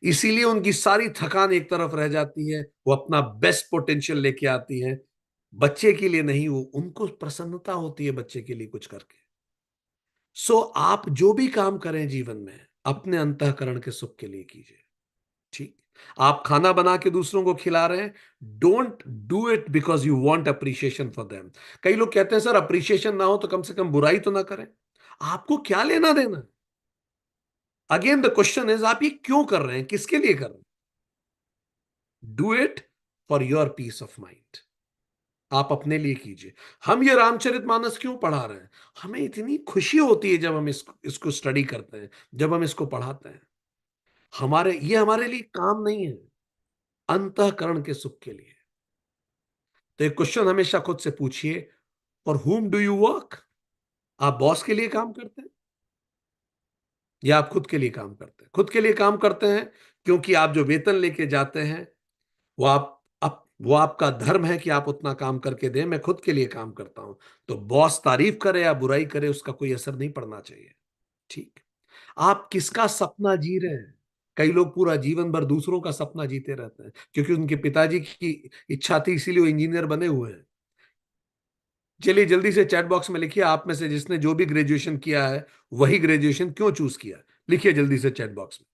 इसीलिए उनकी सारी थकान एक तरफ रह जाती है, वो अपना बेस्ट पोटेंशियल लेके आती हैं। बच्चे के लिए नहीं, वो उनको प्रसन्नता होती है बच्चे के लिए कुछ करके। सो आप जो भी काम करें जीवन में, अपने अंतःकरण के सुख के लिए कीजिए। ठीक। आप खाना बना के दूसरों को खिला रहे हैं, don't do it because you want appreciation for them. कई लोग कहते हैं, सर अप्रिशिएशन ना हो तो कम से कम बुराई तो ना करें। आपको क्या लेना देना? अगेन द क्वेश्चन इज, आप ये क्यों कर रहे हैं, किसके लिए कर रहे हैं? Do it for your peace of mind. आप अपने लिए कीजिए। हम ये रामचरितमानस क्यों पढ़ा रहे हैं? हमें इतनी खुशी होती है जब हम इसको स्टडी करते हैं, जब हम इसको पढ़ाते हैं। ये हमारे लिए काम नहीं है, अंतःकरण के सुख के लिए। तो एक क्वेश्चन हमेशा खुद से पूछिए, for whom do you work? आप बॉस के लिए काम करते हैं, या आप खुद के लिए काम करते हैं? खुद के लिए काम करते हैं क्योंकि आप जो वेतन लेके जाते हैं, वो आपका धर्म है कि आप उतना काम करके दें। मैं खुद के लिए काम करता हूं, तो बॉस तारीफ करे या बुराई करे, उसका कोई असर नहीं पड़ना चाहिए। ठीक। आप किसका सपना जी रहे हैं? कई लोग पूरा जीवन भर दूसरों का सपना जीते रहते हैं, क्योंकि उनके पिताजी की इच्छा थी, इसीलिए वो इंजीनियर बने हुए हैं। चलिए जल्दी से चैट बॉक्स में लिखिए, आप में से जिसने जो भी ग्रेजुएशन किया है, वही ग्रेजुएशन क्यों चूज किया। लिखिए जल्दी से चैट बॉक्स में,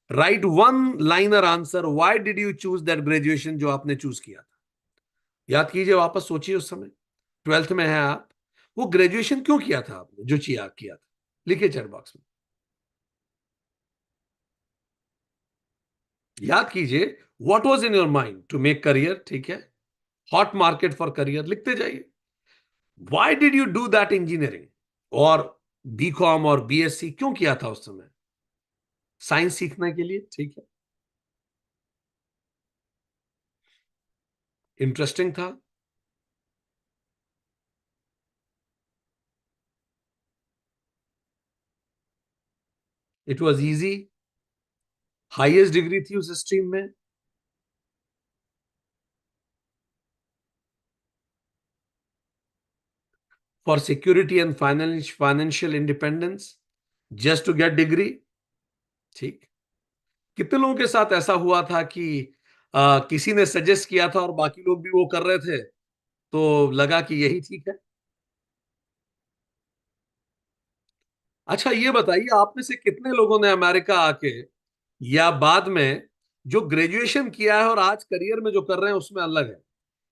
right one liner answer, why did you choose that graduation जो आपने चूज किया था। याद कीजिए, वापस सोचिए, उस समय 12th में है आप, वो ग्रेजुएशन क्यों किया था आपने, जो किया था। लिखिए चैट बॉक्स में, याद कीजिए, what was in your mind to make career. ठीक है, हॉट मार्केट फॉर करियर, लिखते जाइए। Why did you do that engineering, और बीकॉम और बीएससी क्यों किया था उस समय? साइंस सीखने के लिए। ठीक है, इंटरेस्टिंग था। It was easy. Highest degree थी उस स्ट्रीम में। For security and financial independence, just to get degree. ठीक। कितने लोगों के साथ ऐसा हुआ था कि किसी ने सजेस्ट किया था और बाकी लोग भी वो कर रहे थे, तो लगा कि यही ठीक है। अच्छा ये बताइए, आप में से कितने लोगों ने अमेरिका आके या बाद में जो ग्रेजुएशन किया है और आज करियर में जो कर रहे हैं उसमें अलग है?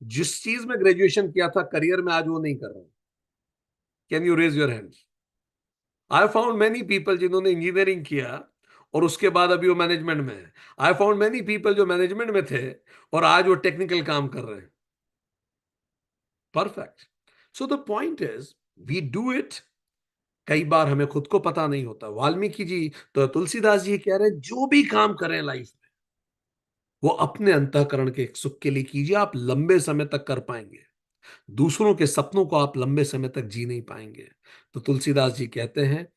जिस चीज में ग्रेजुएशन किया था करियर में आज वो नहीं कर रहे हैं। Can you raise your hand? I found many people जिन्होंने इंजीनियरिंग किया और उसके बाद अभी वो मैनेजमेंट में है। आई फाउंड मेनी पीपल जो मैनेजमेंट में थे और आज वो टेक्निकल काम कर रहे हैं। Perfect. So the point is, we do it. कई बार हमें खुद को पता नहीं होता। वाल्मीकि जी, तो तुलसीदास जी कह रहे हैं, जो भी काम करें लाइफ में, वो अपने अंतःकरण के सुख के लिए कीजिए, आप लंबे समय तक कर पाएंगे। दूसरों के सपनों को आप लंबे समय तक जी नहीं पाएंगे। तो तुलसीदास जी कहते हैं,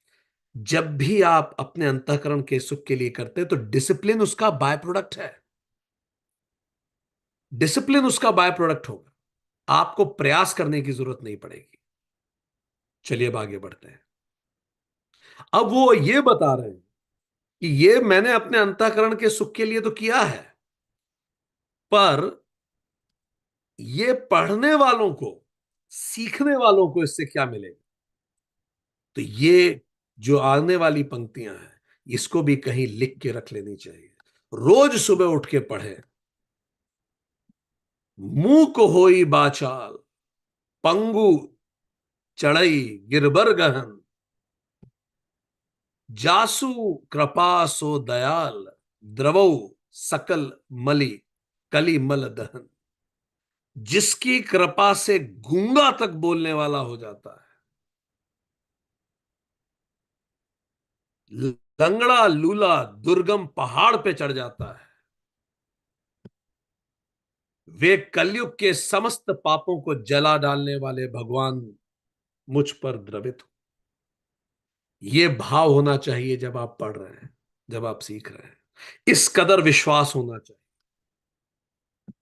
जब भी आप अपने अंतःकरण के सुख के लिए करते हैं तो डिसिप्लिन उसका बाय प्रोडक्ट है। डिसिप्लिन उसका बाय प्रोडक्ट होगा, आपको प्रयास करने की जरूरत नहीं पड़ेगी। चलिए अब आगे बढ़ते हैं। अब वो ये बता रहे हैं कि ये मैंने अपने अंतःकरण के सुख के लिए तो किया है, पर ये पढ़ने वालों को, सीखने वालों को इससे क्या मिलेगा। तो ये जो आने वाली पंक्तियां हैं, इसको भी कहीं लिख के रख लेनी चाहिए। रोज सुबह उठ के पढ़े। मूक होई बाचाल, पंगु चढ़ई गिरबर गहन, जासु कृपा सो दयाल, द्रवौ सकल मलि कली मल दहन। जिसकी कृपा से गूंगा तक बोलने वाला हो जाता है, लंगड़ा लूला दुर्गम पहाड़ पे चढ़ जाता है, वे कलयुग के समस्त पापों को जला डालने वाले भगवान मुझ पर द्रवित हो। ये भाव होना चाहिए जब आप पढ़ रहे हैं, जब आप सीख रहे हैं। इस कदर विश्वास होना चाहिए।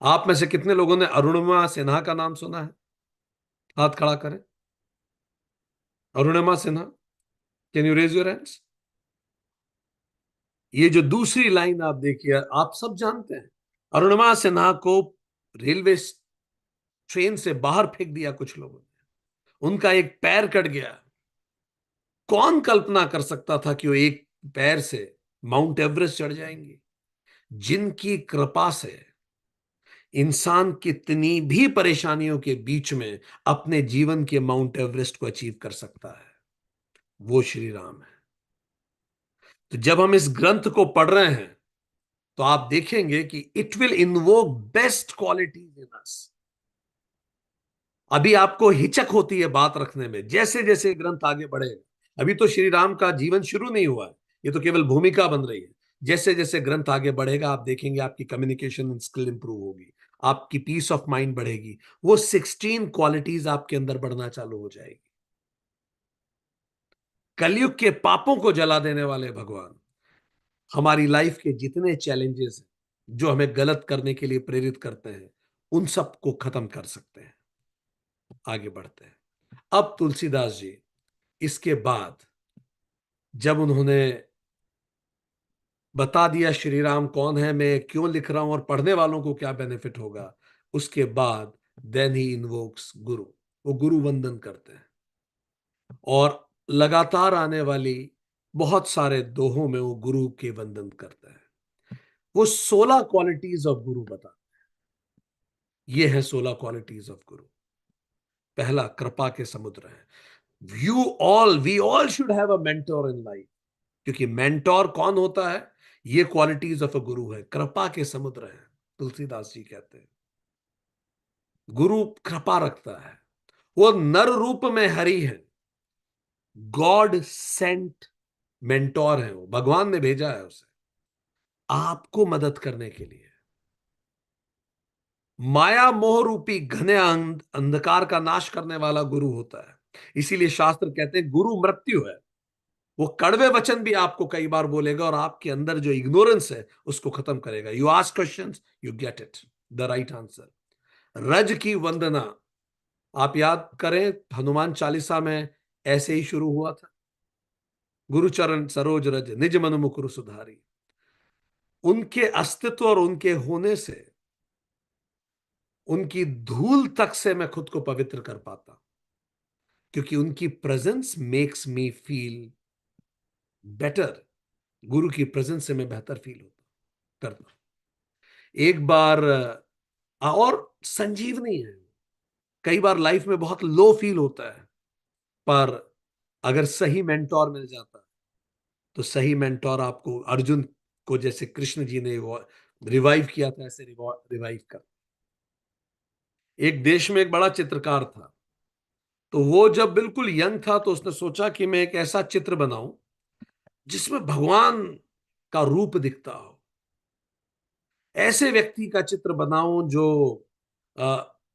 आप में से कितने लोगों ने अरुणिमा सिन्हा का नाम सुना है? हाथ खड़ा करें। Arunima Sinha, can you raise your hands? ये जो दूसरी लाइन आप देखिए, आप सब जानते हैं। अरुणिमा सिन्हा को रेलवे ट्रेन से बाहर फेंक दिया कुछ लोगों ने, उनका एक पैर कट गया। कौन कल्पना कर सकता था कि वो एक पैर से माउंट एवरेस्ट चढ़ जाएंगे। जिनकी कृपा से इंसान कितनी भी परेशानियों के बीच में अपने जीवन के माउंट एवरेस्ट को अचीव कर सकता है, वो श्री राम है। तो जब हम इस ग्रंथ को पढ़ रहे हैं तो आप देखेंगे कि it will invoke best qualities in us. अभी आपको हिचक होती है बात रखने में, जैसे जैसे ग्रंथ आगे बढ़ेगा। अभी तो श्री राम का जीवन शुरू नहीं हुआ है, ये तो केवल भूमिका बन रही है। जैसे जैसे ग्रंथ आगे बढ़ेगा आप देखेंगे आपकी कम्युनिकेशन स्किल इंप्रूव होगी, आपकी पीस ऑफ माइंड बढ़ेगी, वो 16 क्वालिटीज आपके अंदर बढ़ना चालू हो जाएगी। कलयुग के पापों को जला देने वाले भगवान हमारी लाइफ के जितने चैलेंजेस हैं, जो हमें गलत करने के लिए प्रेरित करते हैं, उन सबको खत्म कर सकते हैं। आगे बढ़ते हैं। अब तुलसीदास जी इसके बाद जब उन्होंने बता दिया श्री राम कौन है, मैं क्यों लिख रहा हूं और पढ़ने वालों को क्या बेनिफिट होगा, उसके बाद देन ही इन्वोक्स गुरु। वो गुरु वंदन करते हैं और लगातार आने वाली बहुत सारे दोहों में वो गुरु के वंदन करते हैं। वो 16 क्वालिटीज ऑफ गुरु बता, ये है 16 क्वालिटीज ऑफ गुरु। पहला, कृपा के समुद्र है। We all should have a mentor in life. क्योंकि मेंटोर कौन होता है? ये क्वालिटीज ऑफ अ गुरु है, कृपा के समुद्र है। तुलसीदास जी कहते हैं गुरु कृपा रखता है। वो नर रूप में हरि है, गॉड सेंट मेंटोर है। वो भगवान ने भेजा है उसे आपको मदद करने के लिए। माया मोह रूपी घने अंधकार का नाश करने वाला गुरु होता है। इसीलिए शास्त्र कहते हैं गुरु मृत्यु है। वो कड़वे वचन भी आपको कई बार बोलेगा और आपके अंदर जो इग्नोरेंस है उसको खत्म करेगा। You ask questions, you get it the right answer. रज की वंदना, आप याद करें हनुमान चालीसा में ऐसे ही शुरू हुआ था। गुरुचरण सरोज रज निज मन मुकुर सुधारी। उनके अस्तित्व और उनके होने से, उनकी धूल तक से मैं खुद को पवित्र कर पाता, क्योंकि उनकी presence makes me feel better. गुरु की प्रेजेंस से मैं बेहतर फील होता करता। एक बार और संजीवनी है। कई बार लाइफ में बहुत लो फील होता है, पर अगर सही मेंटोर मिल जाता है तो सही मेंटोर आपको, अर्जुन को जैसे कृष्ण जी ने रिवाइव किया था, ऐसे रिवाइव कर। एक देश में एक बड़ा चित्रकार था, तो वो जब बिल्कुल यंग था तो उसने सोचा कि मैं एक ऐसा चित्र बनाऊं जिसमें भगवान का रूप दिखता हो। ऐसे व्यक्ति का चित्र बनाऊं जो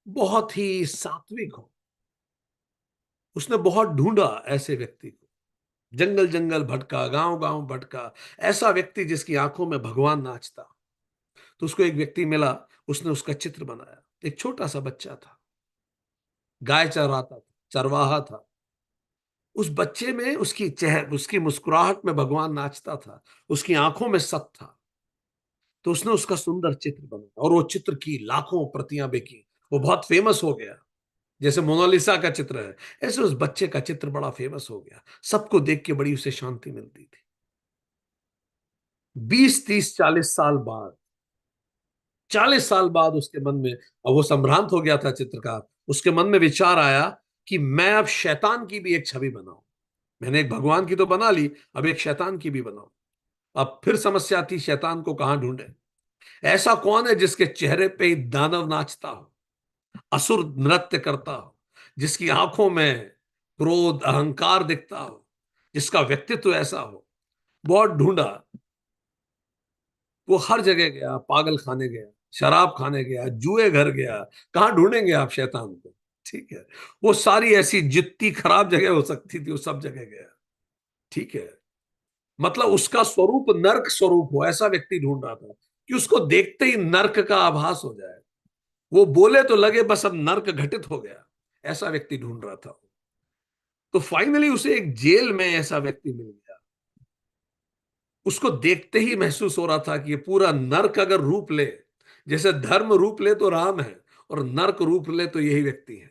बहुत ही सात्विक हो। उसने बहुत ढूंढा ऐसे व्यक्ति को, जंगल जंगल भटका, गांव गांव भटका, ऐसा व्यक्ति जिसकी आंखों में भगवान नाचता। तो उसको एक व्यक्ति मिला, उसने उसका चित्र बनाया। एक छोटा सा बच्चा था, गाय चराता था, चरवाहा था। उस बच्चे में उसकी मुस्कुराहट में भगवान नाचता था, उसकी आंखों में सत था। तो उसने उसका सुंदर चित्र बनाया और वो चित्र की लाखों प्रतियां बिकी। वो बहुत फेमस हो गया। जैसे मोनालिसा का चित्र है, ऐसे उस बच्चे का चित्र बड़ा फेमस हो गया। सबको देख के बड़ी उसे शांति मिलती थी। 20 30 40 साल बाद, 40 साल बाद उसके मन में, अब वो संभ्रांत हो गया था चित्रकार, उसके मन में विचार आया कि मैं अब शैतान की भी एक छवि बनाऊं। मैंने एक भगवान की तो बना ली, अब एक शैतान की भी बनाऊं। अब फिर समस्या थी, शैतान को कहां ढूंढे। ऐसा कौन है जिसके चेहरे पे ही दानव नाचता हो, असुर नृत्य करता हो, जिसकी आंखों में क्रोध अहंकार दिखता हो, जिसका व्यक्तित्व ऐसा हो। बहुत ढूंढा। वो हर जगह गया, पागल खाने गया, शराब खाने गया, जुए घर गया। कहां ढूंढेंगे आप शैतान को? ठीक है। वो सारी ऐसी जितनी खराब जगह हो सकती थी वो सब जगह गया। ठीक है। मतलब उसका स्वरूप नर्क स्वरूप हो, ऐसा व्यक्ति ढूंढ रहा था कि उसको देखते ही नर्क का आभास हो जाए। वो बोले तो लगे बस अब नर्क घटित हो गया। ऐसा व्यक्ति ढूंढ रहा था। तो फाइनली उसे एक जेल में ऐसा व्यक्ति मिल गया। उसको देखते ही महसूस हो रहा था कि ये पूरा नर्क अगर रूप ले, जैसे धर्म रूप ले तो राम है, और नर्क रूप ले तो यही व्यक्ति है।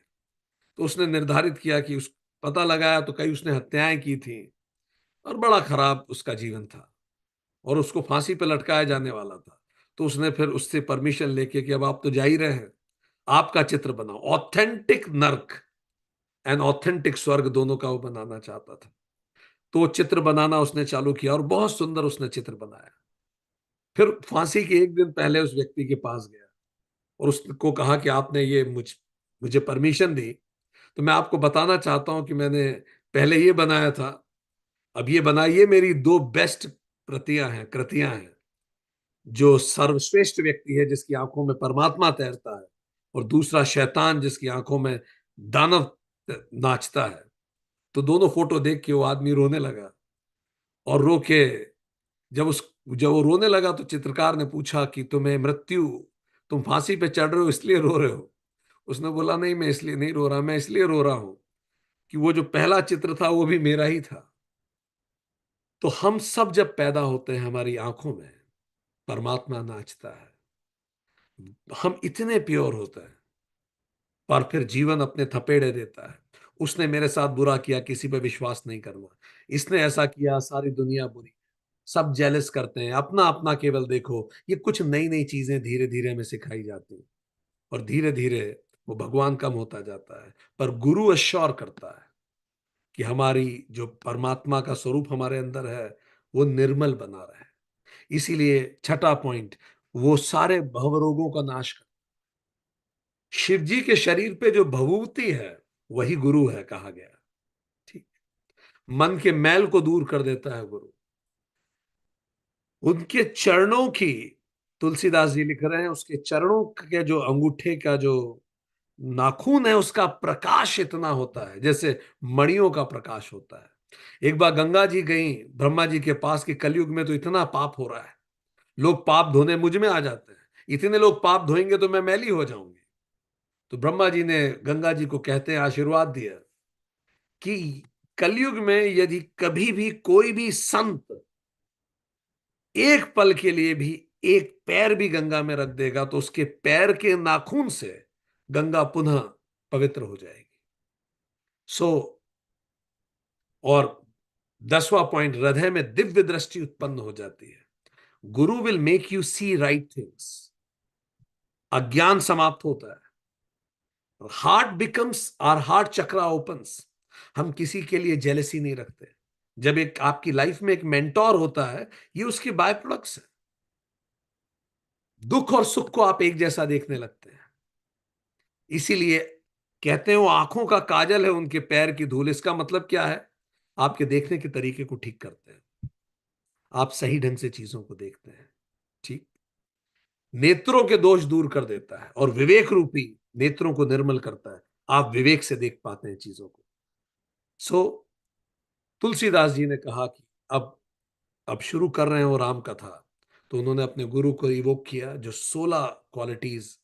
तो उसने निर्धारित किया कि उस पता लगाया तो कई उसने हत्याएं की थी, और बड़ा खराब उसका जीवन था, और उसको फांसी पे लटकाया जाने वाला था। तो उसने फिर उससे परमिशन लेके कि अब आप तो जा ही रहे हैं, आपका चित्र बनाओ। ऑथेंटिक नर्क एंड ऑथेंटिक स्वर्ग दोनों का वो बनाना चाहता था। तो वो चित्र बनाना उसने चालू किया और बहुत सुंदर उसने चित्र बनाया। फिर फांसी के एक दिन पहले उस व्यक्ति के पास गया और उसको कहा कि आपने ये मुझे परमिशन दी, तो मैं आपको बताना चाहता हूं कि मैंने पहले ये बनाया था, अब ये बनाइए। मेरी दो बेस्ट प्रतियां हैं, कृतियां हैं। जो सर्वश्रेष्ठ व्यक्ति है जिसकी आंखों में परमात्मा तैरता है, और दूसरा शैतान जिसकी आंखों में दानव नाचता है। तो दोनों फोटो देख के वो आदमी रोने लगा, और रो के जब वो रोने लगा तो चित्रकार ने पूछा कि तुम्हें मृत्यु, तुम फांसी पे चढ़ रहे हो इसलिए रो रहे हो? उसने बोला नहीं, मैं इसलिए नहीं रो रहा, मैं इसलिए रो रहा हूं कि वो जो पहला चित्र था वो भी मेरा ही था। तो हम सब जब पैदा होते हैं हमारी आंखों में परमात्मा नाचता है। हम इतने प्योर होते हैं, पर फिर जीवन अपने थपेड़े देता है। उसने मेरे साथ बुरा किया, किसी पे विश्वास नहीं करना। इसने ऐसा किया, सारी दुनिया बुरी। सब जेलस करते हैं, अपना अपना केवल देखो। ये कुछ नई नई चीजें धीरे धीरे हमें सिखाई जाती हैं, और धीरे धीरे वो भगवान कम होता जाता है। पर गुरु अश्योर करता है कि हमारी जो परमात्मा का स्वरूप हमारे अंदर है वो निर्मल बना रहे। इसीलिए छठा पॉइंट, वो सारे भवरोगों का नाश कर। शिव जी के शरीर पे जो भभूति है वही गुरु है कहा गया। ठीक। मन के मैल को दूर कर देता है गुरु। उनके चरणों की, तुलसीदास जी लिख रहे हैं, उसके चरणों के जो अंगूठे का जो नाखून है उसका प्रकाश इतना होता है जैसे मणियों का प्रकाश होता है। एक बार गंगा जी गई ब्रह्मा जी के पास कि कलयुग में तो इतना पाप हो रहा है, लोग पाप धोने मुझ में आ जाते हैं, इतने लोग पाप धोएंगे तो मैं मैली हो जाऊंगी। तो ब्रह्मा जी ने गंगा जी को कहते हैं आशीर्वाद दिया कि कलयुग में यदि कभी भी कोई भी संत एक पल के लिए भी एक पैर भी गंगा में रख देगा तो उसके पैर के नाखून से गंगा पुनः पवित्र हो जाएगी। सो, और 10वां पॉइंट, हृदय में दिव्य दृष्टि उत्पन्न हो जाती है। Guru will make you see right things. अज्ञान समाप्त होता है। Heart becomes, our heart chakra opens. हम किसी के लिए जेलसी नहीं रखते। जब एक आपकी लाइफ में एक मेंटोर होता है, ये उसके बाय प्रोडक्ट्स है। दुख और सुख को आप एक जैसा देखने लगते हैं। इसीलिए कहते हैं वो आंखों का काजल है, उनके पैर की धूल। इसका मतलब क्या है? आपके देखने के तरीके को ठीक करते हैं, आप सही ढंग से चीजों को देखते हैं। ठीक। नेत्रों के दोष दूर कर देता है, और विवेक रूपी नेत्रों को निर्मल करता है, आप विवेक से देख पाते हैं चीजों को। सो तुलसीदास जी ने कहा कि अब शुरू कर रहे हैं वो राम कथा। तो उन्होंने अपने गुरु को इवोक किया, जो 16 क्वालिटीज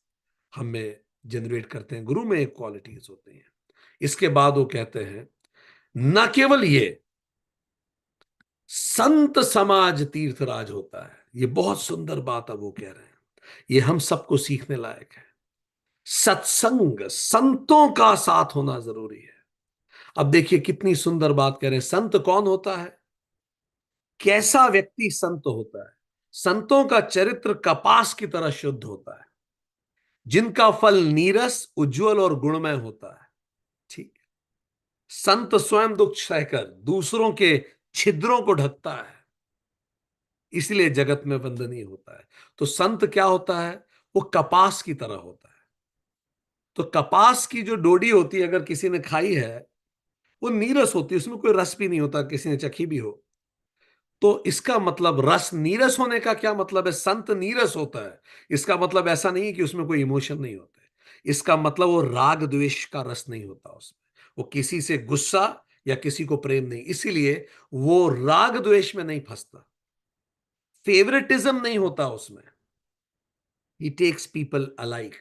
हमें जनरेट करते हैं। गुरु में एक क्वालिटीज होती हैं। इसके बाद वो कहते हैं न केवल ये संत समाज तीर्थराज होता है, ये बहुत सुंदर बात अब वो कह रहे हैं, ये हम सबको सीखने लायक है। सत्संग, संतों का साथ होना जरूरी है। अब देखिए कितनी सुंदर बात कह रहे हैं। संत कौन होता है? कैसा व्यक्ति संत होता है? संतों का चरित्र कपास की तरह शुद्ध होता है, जिनका फल नीरस, उज्जवल और गुणमय होता है। ठीक। संत स्वयं दुख सहकर दूसरों के छिद्रों को ढकता है, इसलिए जगत में वंदनीय होता है। तो संत क्या होता है? वो कपास की तरह होता है। तो कपास की जो डोडी होती है, अगर किसी ने खाई है, वो नीरस होती है, उसमें कोई रस भी नहीं होता, किसी ने चखी भी हो। तो इसका मतलब, रस नीरस होने का क्या मतलब है? संत नीरस होता है, इसका मतलब ऐसा नहीं है कि उसमें कोई इमोशन नहीं होता है। इसका मतलब वो राग द्वेष का रस नहीं होता उसमें, वो किसी से गुस्सा या किसी को प्रेम नहीं, इसीलिए वो राग द्वेष में नहीं फंसता, फेवरेटिज्म नहीं होता उसमें। ही टेक्स पीपल अलाइक,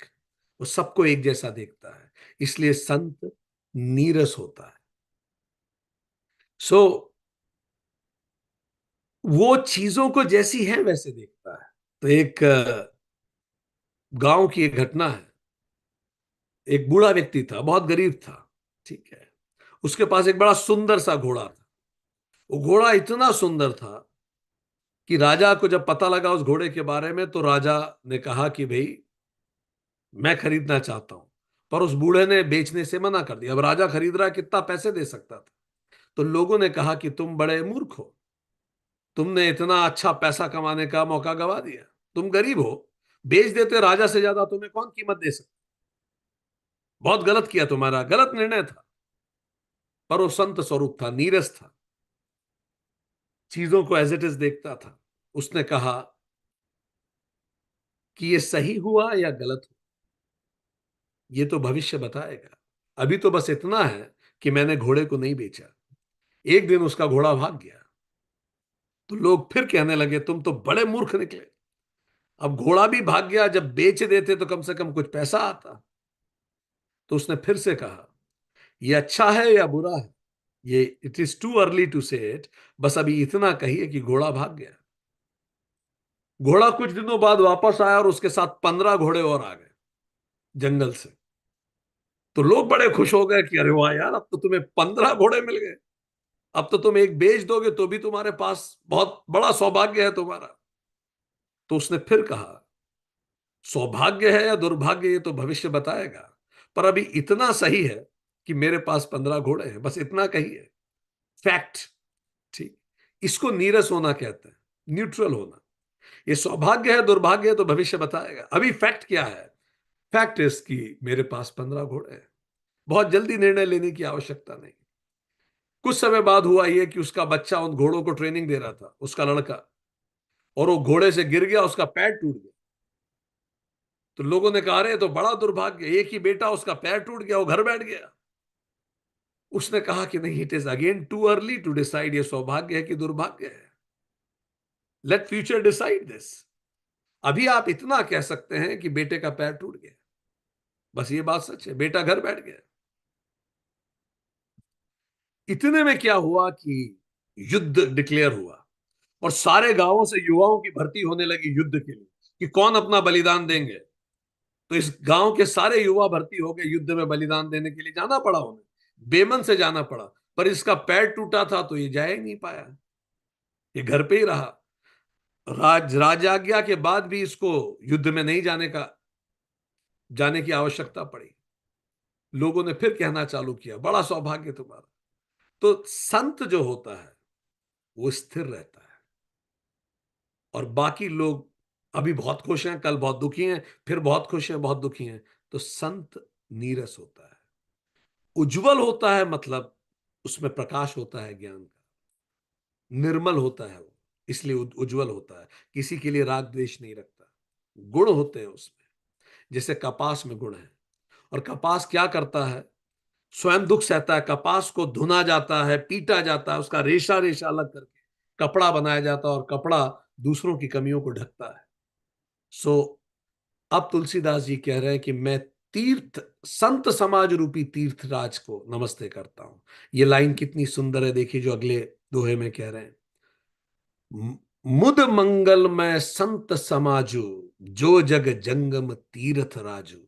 वो सबको एक जैसा देखता है, इसलिए संत नीरस होता है। सो वो चीजों को जैसी है वैसे देखता है। तो एक गांव की एक घटना है। एक बूढ़ा व्यक्ति था, बहुत गरीब था। ठीक है। उसके पास एक बड़ा सुंदर सा घोड़ा था। वो घोड़ा इतना सुंदर था कि राजा को जब पता लगा उस घोड़े के बारे में, तो राजा ने कहा कि भाई मैं खरीदना चाहता हूं। पर उस बूढ़े ने बेचने से मना कर दिया। अब राजा खरीद रहा है, कितना पैसे दे सकता था? तो लोगों ने कहा कि तुम बड़े मूर्ख हो, तुमने इतना अच्छा पैसा कमाने का मौका गवा दिया, तुम गरीब हो, बेच देते राजा से ज्यादा तुम्हें कौन कीमत दे सकता? बहुत गलत किया, तुम्हारा गलत निर्णय था। पर वो संत स्वरूप था, नीरस था, चीजों को एज इट इज देखता था। उसने कहा कि ये सही हुआ या गलत हुआ, ये तो भविष्य बताएगा। अभी तो बस इतना है कि मैंने घोड़े को नहीं बेचा। एक दिन उसका घोड़ा भाग गया, तो लोग फिर कहने लगे तुम तो बड़े मूर्ख निकले। अब घोड़ा भी भाग गया, जब बेच देते तो कम से कम कुछ पैसा आता। तो उसने फिर से कहा ये अच्छा है या बुरा है, ये it is too early to say it, बस अभी इतना कहिए कि घोड़ा भाग गया। घोड़ा कुछ दिनों बाद वापस आया और उसके साथ 15 घोड़े और आ गए जंगल से। तो लोग बड़े खुश हो गए कि अरे वाह यार, अब तो तुम्हें 15 घोड़े मिल गए, अब तो तुम एक बेच दोगे तो भी तुम्हारे पास बहुत बड़ा सौभाग्य है तुम्हारा। तो उसने फिर कहा सौभाग्य है या दुर्भाग्य ये तो भविष्य बताएगा, पर अभी इतना सही है कि मेरे पास 15 घोड़े हैं, बस इतना कहिए, फैक्ट। ठीक। इसको नीरस होना कहते हैं, न्यूट्रल होना। ये सौभाग्य है दुर्भाग्य है तो भविष्य बताएगा, अभी फैक्ट क्या है? फैक्ट इज कि मेरे पास 15 घोड़े हैं। बहुत जल्दी निर्णय लेने की आवश्यकता नहीं। कुछ समय बाद हुआ यह कि उसका बच्चा उन घोड़ों को ट्रेनिंग दे रहा था, उसका लड़का, और वो घोड़े से गिर गया, उसका पैर टूट गया। तो लोगों ने कहा अरे तो बड़ा दुर्भाग्य, एक ही बेटा, उसका पैर टूट गया, वो घर बैठ गया। उसने कहा कि नहीं, it is again too early to decide ये सौभाग्य है कि दुर्भाग्य है। Let future decide this. अभी आप इतना कह सकते हैं कि बेटे का पैर टूट गया, बस ये बात सच है, बेटा घर बैठ गया। इतने में क्या हुआ कि युद्ध डिक्लेयर हुआ, और सारे गांवों से युवाओं की भर्ती होने लगी युद्ध के लिए कि कौन अपना बलिदान देंगे। तो इस गांव के सारे युवा भर्ती हो गए, युद्ध में बलिदान देने के लिए जाना पड़ा उन्हें, बेमन से जाना पड़ा। पर इसका पैर टूटा था तो ये जा ही नहीं पाया, ये घर पे ही रहा। राजाज्ञा के बाद भी इसको युद्ध में नहीं जाने की आवश्यकता पड़ी। लोगों ने फिर कहना चालू किया बड़ा सौभाग्य तुम्हारा। तो संत जो होता है वो स्थिर रहता है, और बाकी लोग अभी बहुत खुश हैं, कल बहुत दुखी हैं, फिर बहुत खुश हैं, बहुत दुखी हैं। तो संत नीरस होता है, उज्जवल होता है, मतलब उसमें प्रकाश होता है ज्ञान का, निर्मल होता है वो, इसलिए उज्जवल होता है, किसी के लिए राग द्वेष नहीं रखता। गुण होते हैं उसमें, जैसे कपास में गुण है। और कपास क्या करता है? स्वयं दुख सहता है, कपास को धुना जाता है, पीटा जाता है, उसका रेशा रेशा अलग करके कपड़ा बनाया जाता है और कपड़ा दूसरों की कमियों को ढकता है। सो अब तुलसीदास जी कह रहे हैं कि मैं तीर्थ संत समाज रूपी तीर्थराज को नमस्ते करता हूं। ये लाइन कितनी सुंदर है, देखिए जो अगले दोहे में कह रहे हैं। मुद मंगलमय संत समाजू, जो जग जंगम तीर्थ राजू।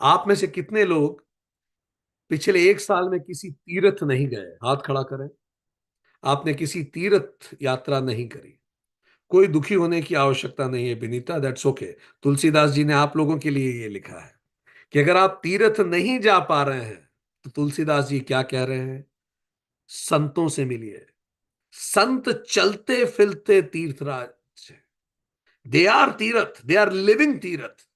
आप में से कितने लोग पिछले एक साल में किसी तीर्थ नहीं गए? हाथ खड़ा करें। आपने किसी तीर्थ यात्रा नहीं करी। कोई दुखी होने की आवश्यकता नहीं है विनीता, दैट्स ओके। तुलसीदास जी ने आप लोगों के लिए ये लिखा है कि अगर आप तीर्थ नहीं जा पा रहे हैं तो तुलसीदास जी क्या कह रहे हैं? संतों से मिलिए। संत चलते फिरते तीर्थराज, दे आर तीर्थ, दे आर लिविंग तीर्थ।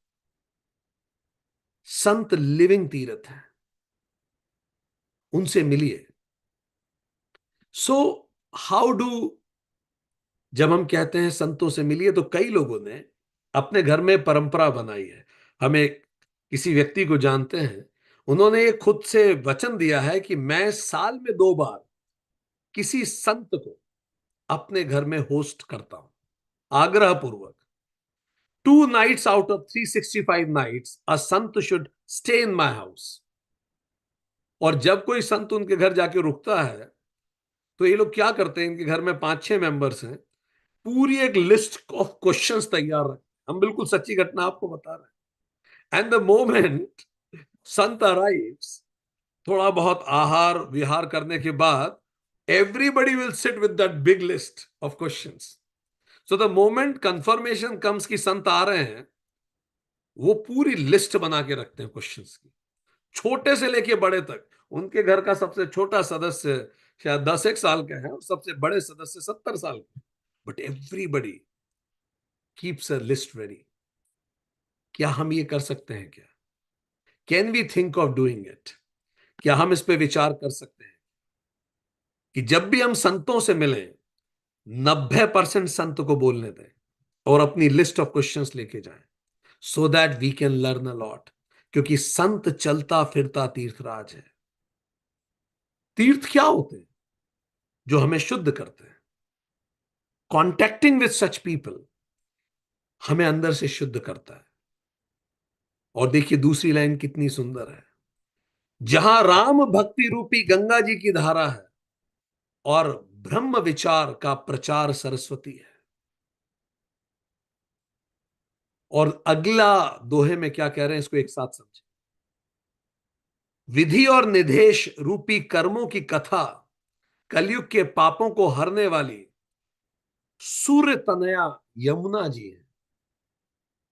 संत लिविंग तीर्थ है, उनसे मिलिए। सो हाउ डू, जब हम कहते हैं संतों से मिलिए, तो कई लोगों ने अपने घर में परंपरा बनाई है। हमें किसी व्यक्ति को जानते हैं, उन्होंने ये खुद से वचन दिया है कि मैं साल में 2 बार किसी संत को अपने घर में होस्ट करता हूं, आग्रह पूर्वक। 2 nights out of 365 nights a Sant should stay in my house. और जब कोई संत उनके घर जाके रुकता है, तो ये लोग क्या करते हैं, इनके घर में 5-6 मेंबर्स हैं, पूरी एक लिस्ट ऑफ क्वेश्चंस तैयार रखते हैं। हम बिल्कुल सच्ची घटना आपको बता रहे हैं। And the moment Sant arrives, थोड़ा बहुत आहार विहार करने के बाद, everybody will sit with that big list of questions. So the moment confirmation comes कि संत आ रहे हैं, वो पूरी लिस्ट बना के रखते हैं क्वेश्चंस की, छोटे से लेके बड़े तक। उनके घर का सबसे छोटा सदस्य शायद 10 एक साल का है और सबसे बड़े सदस्य 70 साल के। But everybody keeps a list ready. क्या हम ये कर सकते हैं क्या? Can we think of doing it? क्या हम इस पे विचार कर सकते हैं कि जब भी हम संतों से मिलें, 90% संत को बोलने दें और अपनी लिस्ट ऑफ क्वेश्चंस लेके जाएं, so that we can learn a lot. क्योंकि संत चलता फिरता तीर्थराज है। तीर्थ क्या होते हैं? जो हमें शुद्ध करते हैं। कॉन्टेक्टिंग विद सच पीपल हमें अंदर से शुद्ध करता है। और देखिए दूसरी लाइन कितनी सुंदर है। जहां राम भक्ति रूपी गंगा जी की धारा है और ब्रह्म विचार का प्रचार सरस्वती है। और अगला दोहे में क्या कह रहे हैं, इसको एक साथ समझे। विधि और निदेश रूपी कर्मों की कथा कलयुग के पापों को हरने वाली सूर्य तनया यमुना जी है।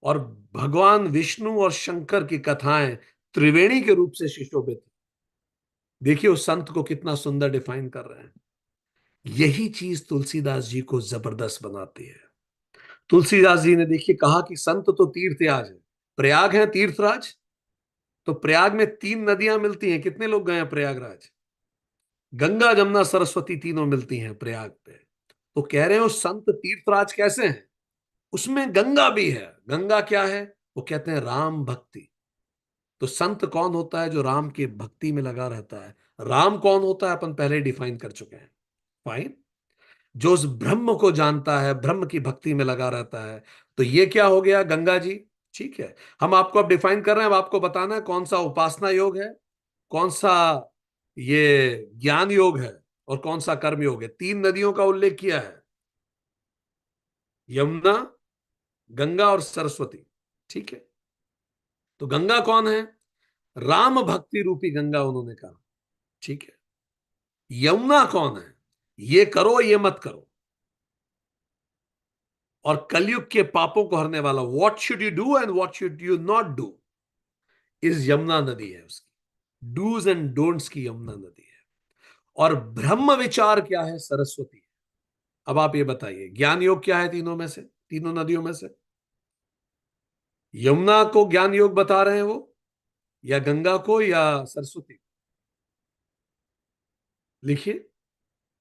और भगवान विष्णु और शंकर की कथाएं त्रिवेणी के रूप से सुशोभित है। देखिए उस संत को कितना सुंदर डिफाइन कर रहे हैं। यही चीज तुलसीदास जी को जबरदस्त बनाती है। तुलसीदास जी ने देखिए कहा कि संत तो तीर्थराज है, प्रयाग है तीर्थराज। तो प्रयाग में 3 नदियां मिलती हैं। कितने लोग गए हैं प्रयागराज? गंगा जमुना सरस्वती तीनों मिलती हैं प्रयाग पे। तो कह रहे हो संत तीर्थराज कैसे हैं? उसमें गंगा भी है। गंगा क्या है? वो कहते हैं राम भक्ति। तो संत कौन होता है? जो राम की भक्ति में लगा रहता है। राम कौन होता है? अपन पहले डिफाइन कर चुके हैं। फाइन। जो उस ब्रह्म को जानता है, ब्रह्म की भक्ति में लगा रहता है। तो ये क्या हो गया? गंगा जी। ठीक है, हम आपको अब डिफाइन कर रहे हैं। अब आपको बताना है कौन सा उपासना योग है, कौन सा ये ज्ञान योग है, और कौन सा कर्म योग है। 3 नदियों का उल्लेख किया है, यमुना, गंगा और सरस्वती। ठीक है, तो गंगा कौन है? राम भक्ति रूपी गंगा उन्होंने कहा। ठीक है, यमुना कौन है? ये करो ये मत करो, और कलयुग के पापों को हरने वाला, what should you do and what should you not do, इस यमुना नदी है उसकी। डूज एंड डोंट्स की यमुना नदी है। और ब्रह्म विचार क्या है? सरस्वती है। अब आप ये बताइए ज्ञान योग क्या है तीनों में से, तीनों नदियों में से? यमुना को ज्ञान योग बता रहे हैं वो, या गंगा को, या सरस्वती को? लिखिए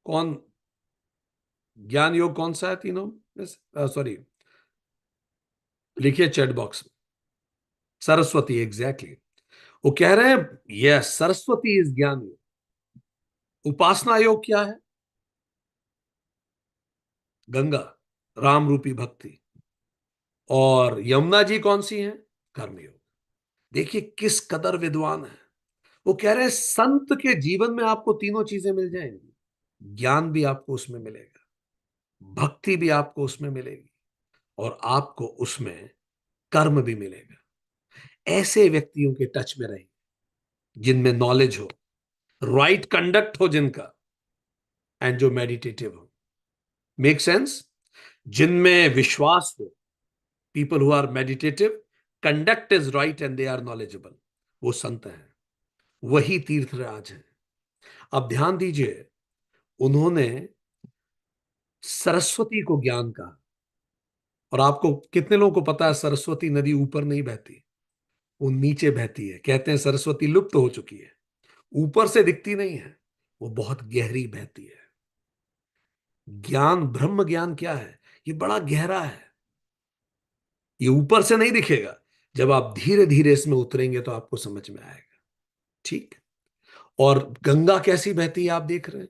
कौन ज्ञान योग कौन सा है तीनों में से? सॉरी, लिखिए चैट बॉक्स में। सरस्वती, एग्जैक्टली। वो कह रहे हैं यह सरस्वती इज ज्ञान योग। उपासना योग क्या है? गंगा, राम रूपी भक्ति। और यमुना जी कौन सी हैं? कर्मयोग। देखिए किस कदर विद्वान है। वो कह रहे हैं संत के जीवन में आपको तीनों चीजें मिल जाएंगी। ज्ञान भी आपको उसमें मिलेगा, भक्ति भी आपको उसमें मिलेगी, और आपको उसमें कर्म भी मिलेगा। ऐसे व्यक्तियों के टच में रहिए जिनमें नॉलेज हो, राइट कंडक्ट हो जिनका, एंड जो मेडिटेटिव हो। Make sense? जिनमें विश्वास हो, people who are meditative, conduct is right and they are knowledgeable, वो संत हैं, वही तीर्थराज हैं। अब ध्यान दीजिए, उन्होंने सरस्वती को ज्ञान कहा। और आपको कितने लोगों को पता है सरस्वती नदी ऊपर नहीं बहती, वो नीचे बहती है। कहते हैं सरस्वती लुप्त हो चुकी है, ऊपर से दिखती नहीं है, वो बहुत गहरी बहती है। ज्ञान, ब्रह्म ज्ञान क्या है? ये बड़ा गहरा है, ये ऊपर से नहीं दिखेगा। जब आप धीरे धीरे इसमें उतरेंगे तो आपको समझ में आएगा। ठीक। और गंगा कैसी बहती है आप देख रहे हैं।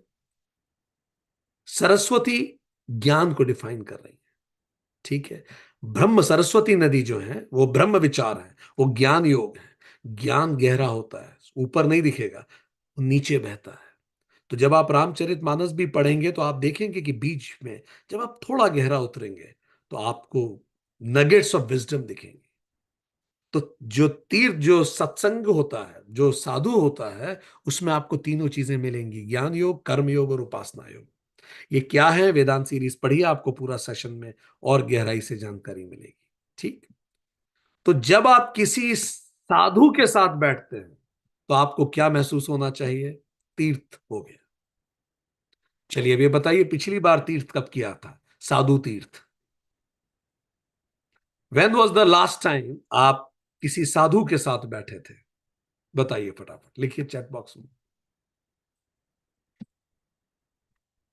सरस्वती ज्ञान को डिफाइन कर रही है। ठीक है। ब्रह्म सरस्वती नदी जो है वो ब्रह्म विचार है, वो ज्ञान योग है। ज्ञान गहरा होता है, ऊपर नहीं दिखेगा, वो नीचे बहता है। तो जब आप रामचरितमानस भी पढ़ेंगे तो आप देखेंगे कि बीच में जब आप थोड़ा गहरा उतरेंगे तो आपको नगेट्स ऑफ विजडम दिखेंगे। तो जो तीर्थ, जो सत्संग होता है, जो साधु होता है, उसमें आपको तीनों चीजें मिलेंगी, ज्ञान योग, कर्म योग और उपासना योग। ये क्या है? वेदांत सीरीज पढ़िए, आपको पूरा सेशन में और गहराई से जानकारी मिलेगी। ठीक। तो जब आप किसी साधु के साथ बैठते हैं तो आपको क्या महसूस होना चाहिए? तीर्थ हो गया। चलिए अब ये बताइए, पिछली बार तीर्थ कब किया था? साधु तीर्थ। When was the last time आप किसी साधु के साथ बैठे थे? बताइए फटाफट, लिखिए चैट बॉक्स में।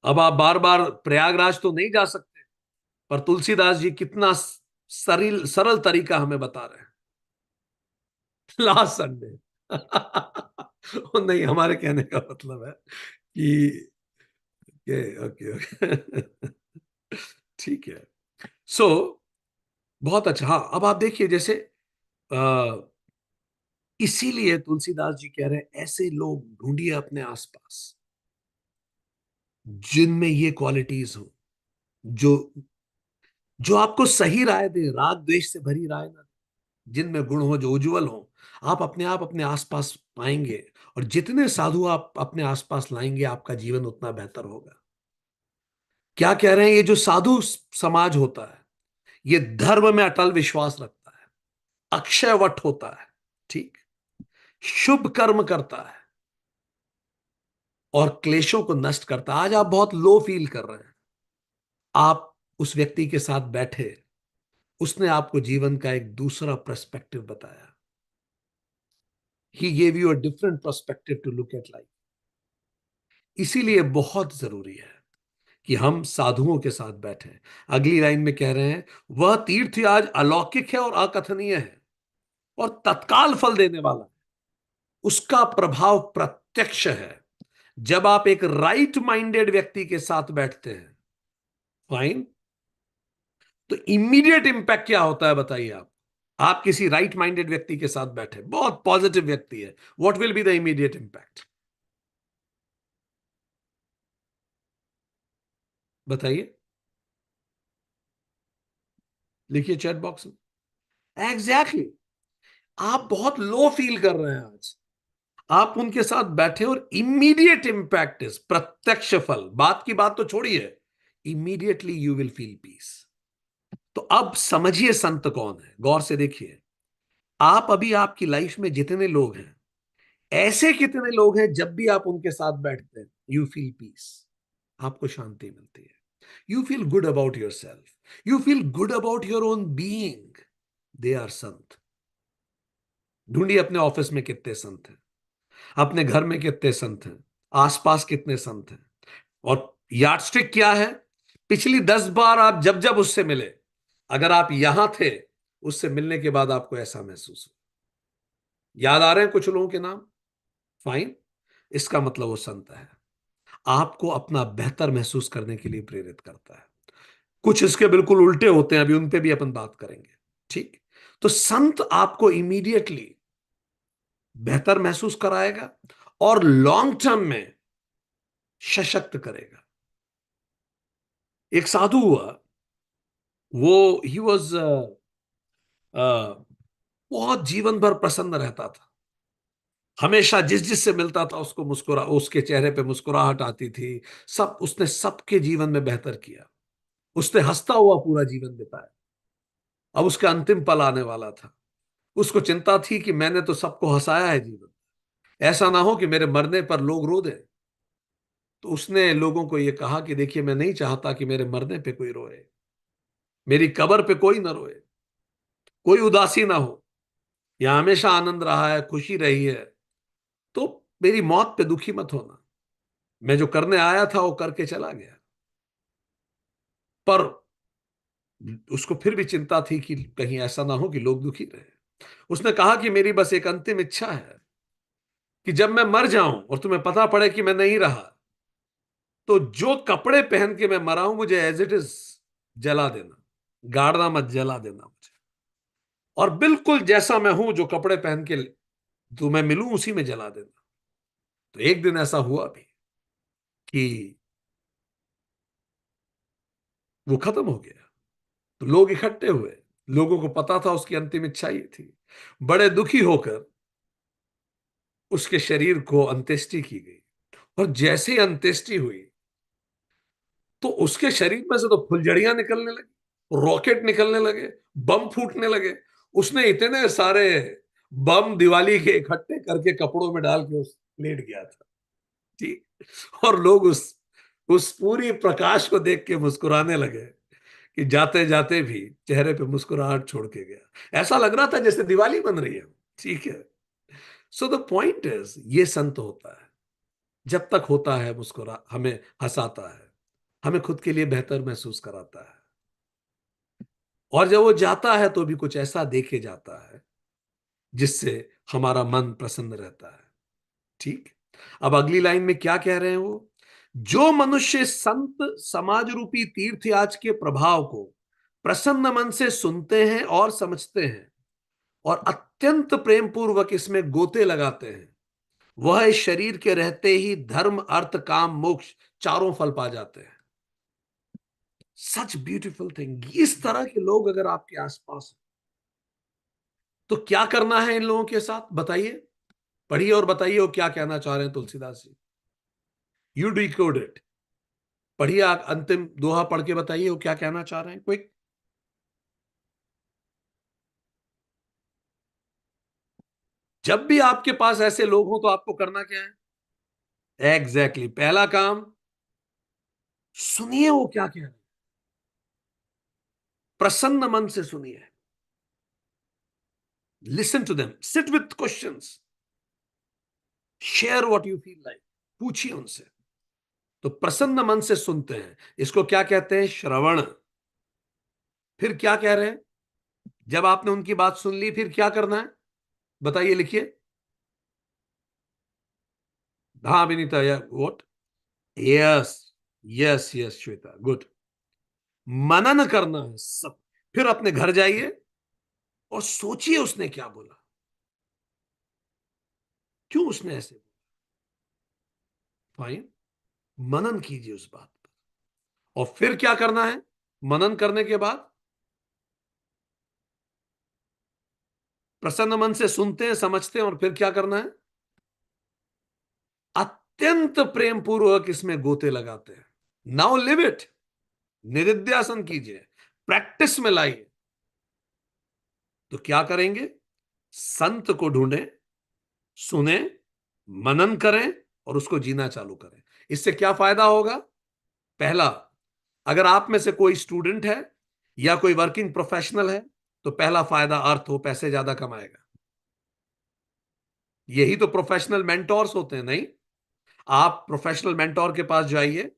अब आप बार बार प्रयागराज तो नहीं जा सकते, पर तुलसीदास जी कितना सरल सरल तरीका हमें बता रहे हैं। Last Sunday. नहीं, हमारे कहने का मतलब है कि ओके ओके। ठीक है। सो बहुत अच्छा। हाँ, अब आप देखिए जैसे आ, इसीलिए तुलसीदास जी कह रहे हैं ऐसे लोग ढूंढिए अपने आसपास जिनमें ये क्वालिटीज हो, जो जो आपको सही राय दे, राग द्वेष से भरी राय ना, जिनमें गुण हो, जो उज्जवल हो। आप अपने आसपास पाएंगे, और जितने साधु आप अपने आसपास लाएंगे आपका जीवन उतना बेहतर होगा। क्या कह रहे हैं? ये जो साधु समाज होता है, ये धर्म में अटल विश्वास रखता है, अक्षयवट होता है, ठीक, शुभ कर्म करता है, और क्लेशों को नष्ट करता है। आज आप बहुत लो फील कर रहे हैं, आप उस व्यक्ति के साथ बैठे, उसने आपको जीवन का एक दूसरा पर्सपेक्टिव बताया। He gave you a different perspective to look at life. इसीलिए बहुत जरूरी है कि हम साधुओं के साथ बैठे। अगली लाइन में कह रहे हैं, वह तीर्थ आज अलौकिक है और अकथनीय है और तत्काल फल देने वाला है। उसका प्रभाव प्रत्यक्ष है। जब आप एक राइट माइंडेड व्यक्ति के साथ बैठते हैं, फाइन, तो इमीडिएट इंपैक्ट क्या होता है बताइए आप किसी राइट माइंडेड व्यक्ति के साथ बैठे, बहुत पॉजिटिव व्यक्ति है, what will be the immediate impact? बताइए, लिखिए चैट बॉक्स में। Exactly exactly. आप बहुत लो फील कर रहे हैं आज, आप उनके साथ बैठे और इमीडिएट इंपैक्ट इज प्रत्यक्ष फल। बात की बात तो छोड़िए, immediately you will feel peace. तो अब समझिए संत कौन है, गौर से देखिए। आप अभी आपकी लाइफ में जितने लोग हैं, ऐसे कितने लोग हैं जब भी आप उनके साथ बैठते हैं यू फील पीस, आपको शांति मिलती है, you feel good about your self, you feel good about your own being. They are sant. ढूंढिए अपने ऑफिस में कितने संत हैं, अपने घर में कितने संत हैं, आसपास कितने संत हैं। और यार्डस्टिक क्या है? पिछली 10 बार आप जब जब उससे मिले, अगर आप यहां थे, उससे मिलने के बाद आपको ऐसा महसूस हो। याद आ रहे हैं कुछ लोगों के नाम? फाइन। इसका मतलब वो संत है, आपको अपना बेहतर महसूस करने के लिए प्रेरित करता है। कुछ इसके बिल्कुल उल्टे होते हैं, अभी उन पे भी अपन बात करेंगे। ठीक। तो संत आपको इमीडिएटली बेहतर महसूस कराएगा और लॉन्ग टर्म में सशक्त करेगा। एक साधु हुआ, वो ही वॉज बहुत जीवन भर प्रसन्न रहता था। हमेशा जिस जिससे मिलता था उसको उसके चेहरे पे मुस्कुराहट आती थी। सब उसने सबके जीवन में बेहतर किया। उसने हंसता हुआ पूरा जीवन बिताया। अब उसका अंतिम पल आने वाला था। उसको चिंता थी कि मैंने तो सबको हंसाया है जीवन, ऐसा ना हो कि मेरे मरने पर लोग रो दें। तो उसने लोगों को यह कहा कि देखिए, मैं नहीं चाहता कि मेरे मरने पे कोई रोए, मेरी कब्र पे कोई ना रोए, कोई उदासी ना हो। यहां हमेशा आनंद रहा है, खुशी रही है, तो मेरी मौत पे दुखी मत होना। मैं जो करने आया था वो करके चला गया। पर उसको फिर भी चिंता थी कि कहीं ऐसा ना हो कि लोग दुखी रहे। उसने कहा कि मेरी बस एक अंतिम इच्छा है कि जब मैं मर जाऊं और तुम्हें पता पड़े कि मैं नहीं रहा, तो जो कपड़े पहन के मैं मरा हूं मुझे एज इट इज जला देना, गाड़ना मत, जला देना मुझे। और बिल्कुल जैसा मैं हूं, जो कपड़े पहन के तुम्हें मिलूं उसी में जला देना। तो एक दिन ऐसा हुआ भी कि वो खत्म हो गया। तो लोग इकट्ठे हुए, लोगों को पता था उसकी अंतिम इच्छा ये थी। बड़े दुखी होकर उसके शरीर को अंत्येष्टि की गई। और जैसे ही अंत्येष्टि हुई, तो उसके शरीर में से तो फुलझड़ियां निकलने लगी, रॉकेट निकलने लगे, बम फूटने लगे। उसने इतने सारे बम दिवाली के इकट्ठे करके कपड़ों में डाल के उस लेट गया था। ठीक। और लोग उस पूरी प्रकाश को देख के मुस्कुराने लगे कि जाते जाते भी चेहरे पे मुस्कुराहट छोड़ के गया। ऐसा लग रहा था जैसे दिवाली बन रही है। ठीक है। सो द पॉइंट इज, ये संत होता है, जब तक होता है मुस्कुरा, हमें हंसाता है, हमें खुद के लिए बेहतर महसूस कराता है। और जब वो जाता है तो भी कुछ ऐसा देके जाता है जिससे हमारा मन प्रसन्न रहता है। ठीक। अब अगली लाइन में क्या कह रहे हैं वो? जो मनुष्य संत समाज रूपी तीर्थयाज के प्रभाव को प्रसन्न मन से सुनते हैं और समझते हैं और अत्यंत प्रेम पूर्वक इसमें गोते लगाते हैं, वह इस शरीर के रहते ही धर्म अर्थ काम मोक्ष चारों फल पा जाते हैं। Such beautiful thing. इस तरह के लोग अगर आपके आसपास हैं, तो क्या करना है इन लोगों के साथ बताइए? पढ़िए और बताइए वो क्या कहना चाह रहे हैं Tulsidas ji. You decode it. पढ़िए, आप अंतिम दोहा पढ़ के बताइए वो क्या कहना चाह रहे हैं, क्विक। जब भी आपके पास ऐसे लोग हों तो आपको करना क्या है? एग्जैक्टली पहला काम, सुनिए वो क्या कह रहे हैं, प्रसन्न मन से सुनिए। Listen to them, sit with questions, share what you feel like, पूछिए उनसे। तो प्रसन्न मन से सुनते हैं, इसको क्या कहते हैं? श्रवण। फिर क्या कह रहे हैं? जब आपने उनकी बात सुन ली फिर क्या करना है? बताइए, लिखिए। हाँ विनीता, या what? Yes, yes yes Shweta, good. मनन करना है सब। फिर अपने घर जाइए और सोचिए उसने क्या बोला, क्यों उसने ऐसे। फाइन। मनन कीजिए उस बात पर। और फिर क्या करना है? मनन करने के बाद प्रसन्न मन से सुनते हैं, समझते हैं, और फिर क्या करना है? अत्यंत प्रेम पूर्वक इसमें गोते लगाते हैं। Now live it. निरिध्यासन कीजिए, प्रैक्टिस में लाइए। तो क्या करेंगे? संत को ढूंढें, सुने, मनन करें और उसको जीना चालू करें। इससे क्या फायदा होगा? पहला, अगर आप में से कोई स्टूडेंट है या कोई वर्किंग प्रोफेशनल है, तो पहला फायदा अर्थ, हो पैसे ज्यादा कमाएगा। यही तो प्रोफेशनल मेंटोर्स होते हैं, नहीं? आप प्रोफेशनल मेंटोर के पास जाइए,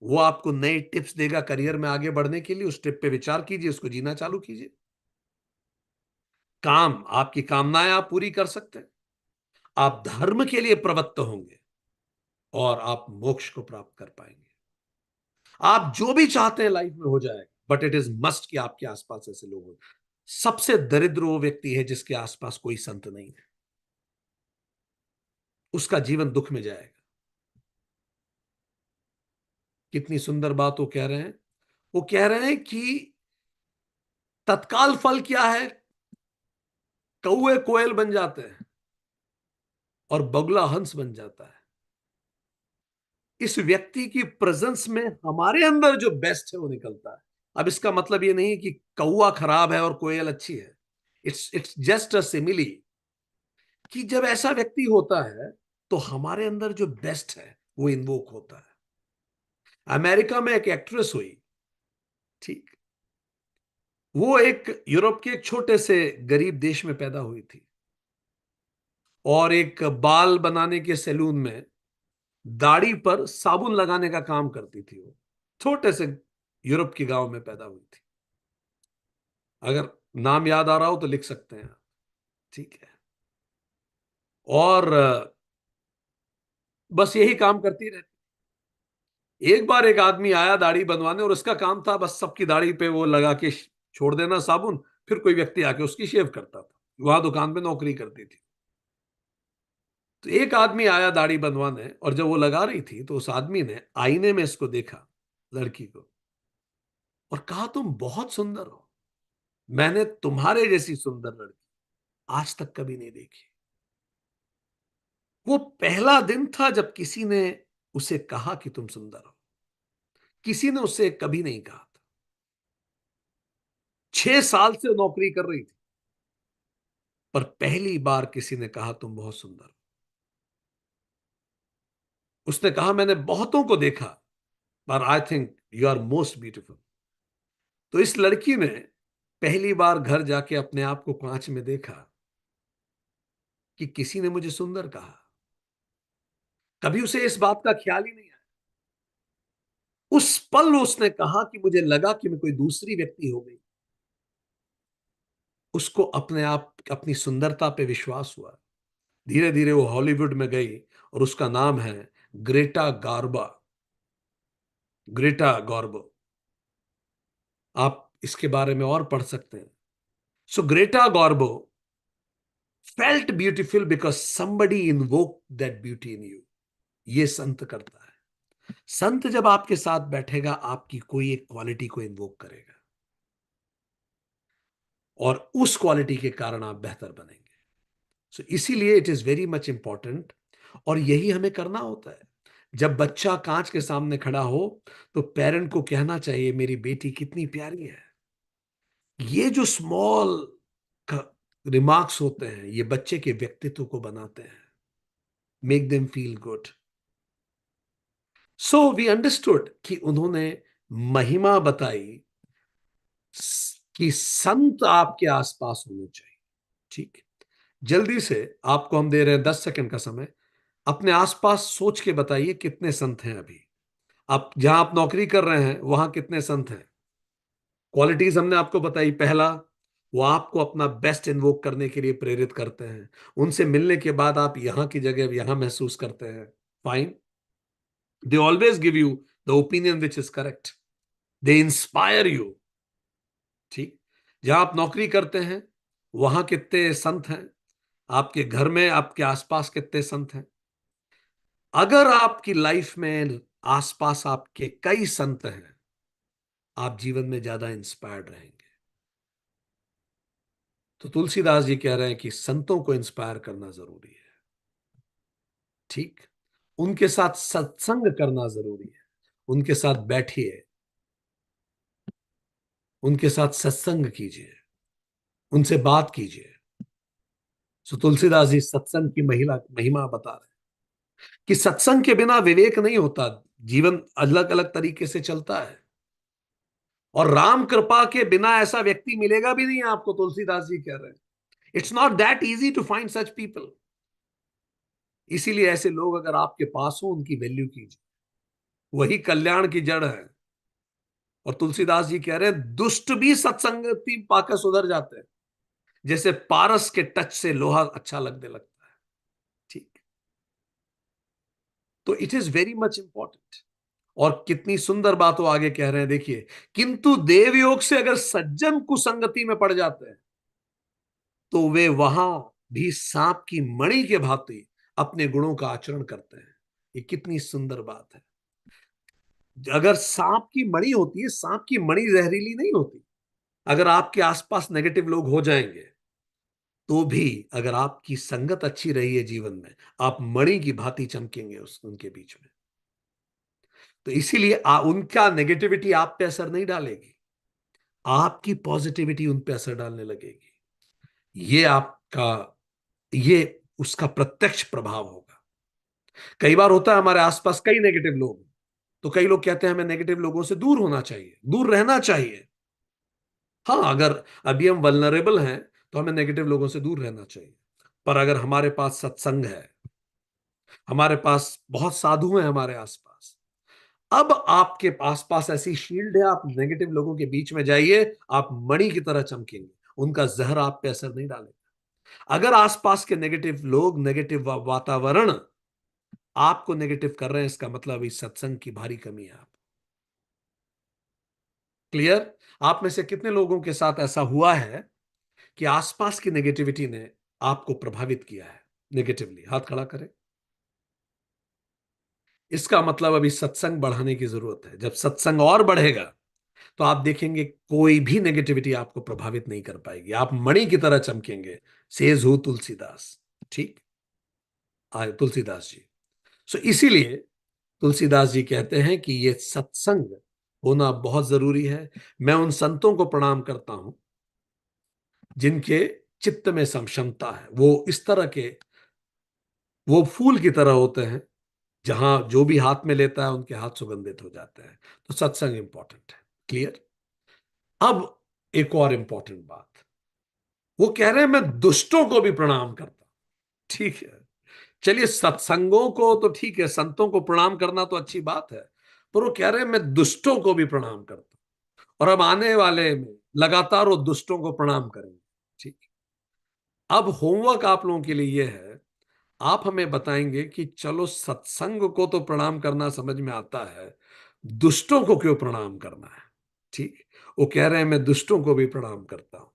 वो आपको नई टिप्स देगा करियर में आगे बढ़ने के लिए। उस टिप पे विचार कीजिए, उसको जीना चालू कीजिए। काम, आपकी कामनाएं आप पूरी कर सकते हैं। आप धर्म के लिए प्रवृत्त होंगे और आप मोक्ष को प्राप्त कर पाएंगे। आप जो भी चाहते हैं लाइफ में हो जाएगा, बट इट इज मस्ट कि आपके आसपास ऐसे लोग हो। सबसे दरिद्र वो व्यक्ति है जिसके आसपास कोई संत नहीं है, उसका जीवन दुख में जाएगा। कितनी सुंदर बात वो कह रहे हैं। वो कह रहे हैं कि तत्काल फल क्या है, कौए कोयल बन जाते हैं और बगुला हंस बन जाता है। इस व्यक्ति की प्रेजेंस में हमारे अंदर जो बेस्ट है वो निकलता है। अब इसका मतलब ये नहीं कि कौआ खराब है और कोयल अच्छी है। इट्स जस्ट अ सिमिली कि जब ऐसा व्यक्ति होता है तो हमारे अंदर जो बेस्ट है वो इन्वोक होता है। अमेरिका में एक एक्ट्रेस हुई, ठीक, वो एक यूरोप के एक छोटे से गरीब देश में पैदा हुई थी और एक बाल बनाने के सैलून में दाढ़ी पर साबुन लगाने का काम करती थी। वो छोटे से यूरोप के गांव में पैदा हुई थी। अगर नाम याद आ रहा हो तो लिख सकते हैं आप, ठीक है। और बस यही काम करती रहती। एक बार एक आदमी आया दाढ़ी बनवाने और उसका काम था बस सबकी दाढ़ी पे वो लगा के छोड़ देना साबुन, फिर कोई व्यक्ति आके उसकी शेव करता था। वहां दुकान पे नौकरी करती थी। तो एक आदमी आया दाढ़ी बनवाने और जब वो लगा रही थी तो उस आदमी ने आईने में इसको देखा, लड़की को, और कहा तुम बहुत सुंदर हो, मैंने तुम्हारे जैसी सुंदर लड़की आज तक कभी नहीं देखी। वो पहला दिन था जब किसी ने उसे कहा कि तुम सुंदर हो। किसी ने उससे कभी नहीं कहा था। 6 साल से नौकरी कर रही थी, पर पहली बार किसी ने कहा तुम बहुत सुंदर हो। उसने कहा मैंने बहुतों को देखा, पर I think you are most beautiful. तो इस लड़की ने पहली बार घर जाके अपने आप को कांच में देखा कि किसी ने मुझे सुंदर कहा। कभी उसे इस बात का ख्याल ही नहीं आया। उस पल उसने कहा कि मुझे लगा कि मैं कोई दूसरी व्यक्ति हो गई। उसको अपने आप अपनी सुंदरता पे विश्वास हुआ। धीरे धीरे वो हॉलीवुड में गई और उसका नाम है ग्रेटा गार्बा, ग्रेटा गॉर्बो। आप इसके बारे में और पढ़ सकते हैं। So Greta Garbo felt beautiful because somebody invoke that beauty in you. ये संत करता है। संत जब आपके साथ बैठेगा आपकी कोई एक क्वालिटी को इन्वोक करेगा और उस क्वालिटी के कारण आप बेहतर बनेंगे। सो इसीलिए it is very much important. और यही हमें करना होता है। जब बच्चा कांच के सामने खड़ा हो तो पेरेंट को कहना चाहिए मेरी बेटी कितनी प्यारी है। ये जो स्मॉल रिमार्क्स होते हैं ये बच्चे के व्यक्तित्व को बनाते हैं, make them feel good. So we understood कि उन्होंने महिमा बताई कि संत आपके आसपास होने चाहिए, ठीक। जल्दी से आपको हम दे रहे हैं 10 सेकंड का समय। अपने आसपास सोच के बताइए कितने संत हैं अभी। आप जहां आप नौकरी कर रहे हैं वहां कितने संत हैं। क्वालिटीज हमने आपको बताई। पहला, वो आपको अपना बेस्ट इन्वोक करने के लिए प्रेरित करते हैं। उनसे मिलने के बाद आप यहां की जगह यहां महसूस करते हैं। Fine. They always give you the opinion which is correct. They inspire you, ठीक। जहां आप नौकरी करते हैं वहां कितने संत हैं। आपके घर में आपके आसपास कितने संत हैं। अगर आपकी लाइफ में आसपास आपके कई संत हैं आप जीवन में ज्यादा इंस्पायर्ड रहेंगे। तो तुलसीदास जी कह रहे हैं कि संतों को इंस्पायर करना जरूरी है, ठीक। उनके साथ सत्संग करना जरूरी है। उनके साथ बैठिए, उनके साथ सत्संग कीजिए, उनसे बात कीजिए। सो तुलसीदास जी सत्संग की महिमा बता रहे हैं कि सत्संग के बिना विवेक नहीं होता। जीवन अलग अलग तरीके से चलता है और राम कृपा के बिना ऐसा व्यक्ति मिलेगा भी नहीं आपको। तुलसीदास जी कह रहे हैं it's not that easy to find such people. इसीलिए ऐसे लोग अगर आपके पास हो उनकी वैल्यू कीजिए, वही कल्याण की जड़ है। और तुलसीदास जी कह रहे हैं दुष्ट भी सत्संगति पाकर सुधर जाते हैं। जैसे पारस के टच से लोहा अच्छा लगने लगता है, तो it is very much important. और कितनी सुंदर बात वो आगे कह रहे हैं, देखिए, किंतु देवयोग से अगर सज्जन कुसंगति में पड़ जाते हैं तो वे वहां भी सांप की मणि के भांति अपने गुणों का आचरण करते हैं। ये कितनी सुंदर बात है। अगर सांप की मणि होती है, सांप की मणि जहरीली नहीं होती। अगर आपके आसपास नेगेटिव लोग हो जाएंगे तो भी अगर आपकी संगत अच्छी रही है जीवन में, आप मणि की भांति चमकेंगे उनके बीच में। तो इसीलिए उनका नेगेटिविटी आप पे असर नहीं डालेगी, आपकी पॉजिटिविटी उन पे असर डालने लगेगी। ये आपका, ये उसका प्रत्यक्ष प्रभाव होगा। कई बार होता है हमारे आसपास कई नेगेटिव लोग, तो कई लोग कहते हैं हमें नेगेटिव लोगों से दूर होना चाहिए, दूर रहना चाहिए। हाँ, अगर अभी हम वल्नरेबल हैं तो हमें नेगेटिव लोगों से दूर रहना चाहिए। पर अगर हमारे पास सत्संग है, हमारे पास बहुत साधु हैं हमारे आसपास, अब आपके आसपास ऐसी शील्ड है, आप नेगेटिव लोगों के बीच में जाइए, आप मणि की तरह चमकेंगे, उनका जहर आप पे असर नहीं डालेगा। अगर आसपास के नेगेटिव लोग, नेगेटिव वातावरण आपको नेगेटिव कर रहे हैं, इसका मतलब इस सत्संग की भारी कमी है। आप क्लियर? आप में से कितने लोगों के साथ ऐसा हुआ है कि आसपास की नेगेटिविटी ने आपको प्रभावित किया है नेगेटिवली? हाथ खड़ा करें। इसका मतलब अभी सत्संग बढ़ाने की जरूरत है। जब सत्संग और बढ़ेगा तो आप देखेंगे कोई भी नेगेटिविटी आपको प्रभावित नहीं कर पाएगी, आप मणि की तरह चमकेंगे। Says who Tulsidas. ठीक, आए तुलसीदास जी। सो इसीलिए तुलसीदास जी कहते हैं कि यह सत्संग होना बहुत जरूरी है। मैं उन संतों को प्रणाम करता हूं जिनके चित्त में समक्षमता है। वो इस तरह के, वो फूल की तरह होते हैं, जहां जो भी हाथ में लेता है उनके हाथ सुगंधित हो जाते हैं। तो सत्संग इंपॉर्टेंट है। क्लियर? अब एक और इंपॉर्टेंट बात, वो कह रहे हैं मैं दुष्टों को भी प्रणाम करता हूं। ठीक है, चलिए, सत्संगों को तो ठीक है, संतों को प्रणाम करना तो अच्छी बात है, पर वो कह रहे हैं मैं दुष्टों को भी प्रणाम करता हूं, और अब आने वाले में लगातार वो दुष्टों को प्रणाम करेंगे। ठीक, अब होमवर्क आप लोगों के लिए यह है, आप हमें बताएंगे कि चलो, सत्संग को तो प्रणाम करना समझ में आता है, दुष्टों को क्यों प्रणाम करना है? ठीक, वो कह रहे हैं मैं दुष्टों को भी प्रणाम करता हूं।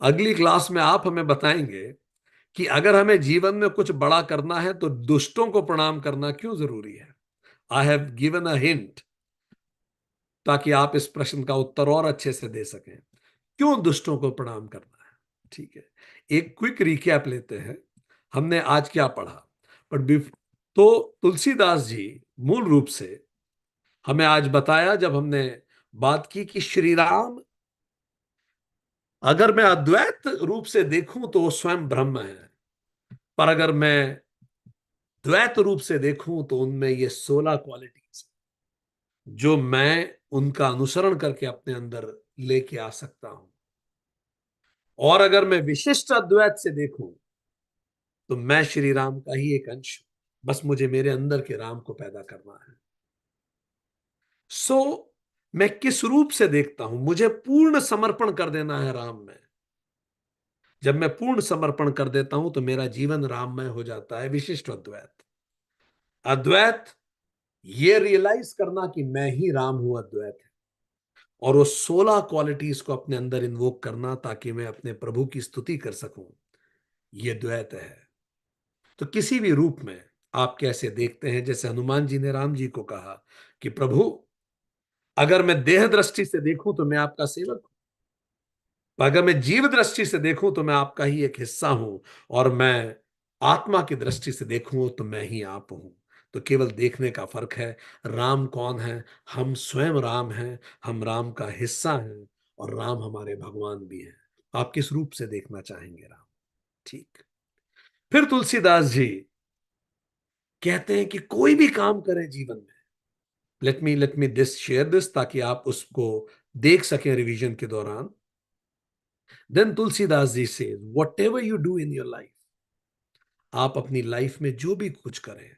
अगली क्लास में आप हमें बताएंगे कि अगर हमें जीवन में कुछ बड़ा करना है तो दुष्टों को प्रणाम करना क्यों जरूरी है। I have given a hint, ताकि आप इस प्रश्न का उत्तर और अच्छे से दे सकें, क्यों दुष्टों को प्रणाम करना है। ठीक है, एक क्विक रिकैप लेते हैं, हमने आज क्या पढ़ा। पर तो तुलसीदास जी मूल रूप से हमें आज बताया, जब हमने बात की कि श्री राम, अगर मैं अद्वैत रूप से देखूं तो वो स्वयं ब्रह्म है, पर अगर मैं द्वैत रूप से देखूं तो उनमें ये 16 क्वालिटीज जो मैं उनका अनुसरण करके अपने अंदर लेके आ सकता हूं। और अगर मैं विशिष्ट अद्वैत से देखूं तो मैं श्री राम का ही एक अंश हूं, बस मुझे मेरे अंदर के राम को पैदा करना है। सो मैं किस रूप से देखता हूं, मुझे पूर्ण समर्पण कर देना है राम में। जब मैं पूर्ण समर्पण कर देता हूं तो मेरा जीवन राममय हो जाता है। विशिष्ट अद्वैत, अद्वैत ये रियलाइज करना कि मैं ही राम हूं, अद्वैत है। और वो 16 क्वालिटीज को अपने अंदर इन्वोक करना ताकि मैं अपने प्रभु की स्तुति कर सकूं, ये द्वैत है। तो किसी भी रूप में आप कैसे देखते हैं, जैसे हनुमान जी ने राम जी को कहा कि प्रभु, अगर मैं देह दृष्टि से देखूं तो मैं आपका सेवक हूं, अगर मैं जीव दृष्टि से देखूं तो मैं आपका ही एक हिस्सा हूं, और मैं आत्मा की दृष्टि से देखूं तो मैं ही आप हूं। तो केवल देखने का फर्क है। राम कौन है? हम स्वयं राम हैं, हम राम का हिस्सा हैं, और राम हमारे भगवान भी हैं। आप किस रूप से देखना चाहेंगे राम? ठीक, फिर तुलसीदास जी कहते हैं कि कोई भी काम करें जीवन में, let me this share this, ताकि आप उसको देख सकें रिवीजन के दौरान। देन तुलसीदास जी से, what ever you do in your life, आप अपनी लाइफ में जो भी कुछ करें,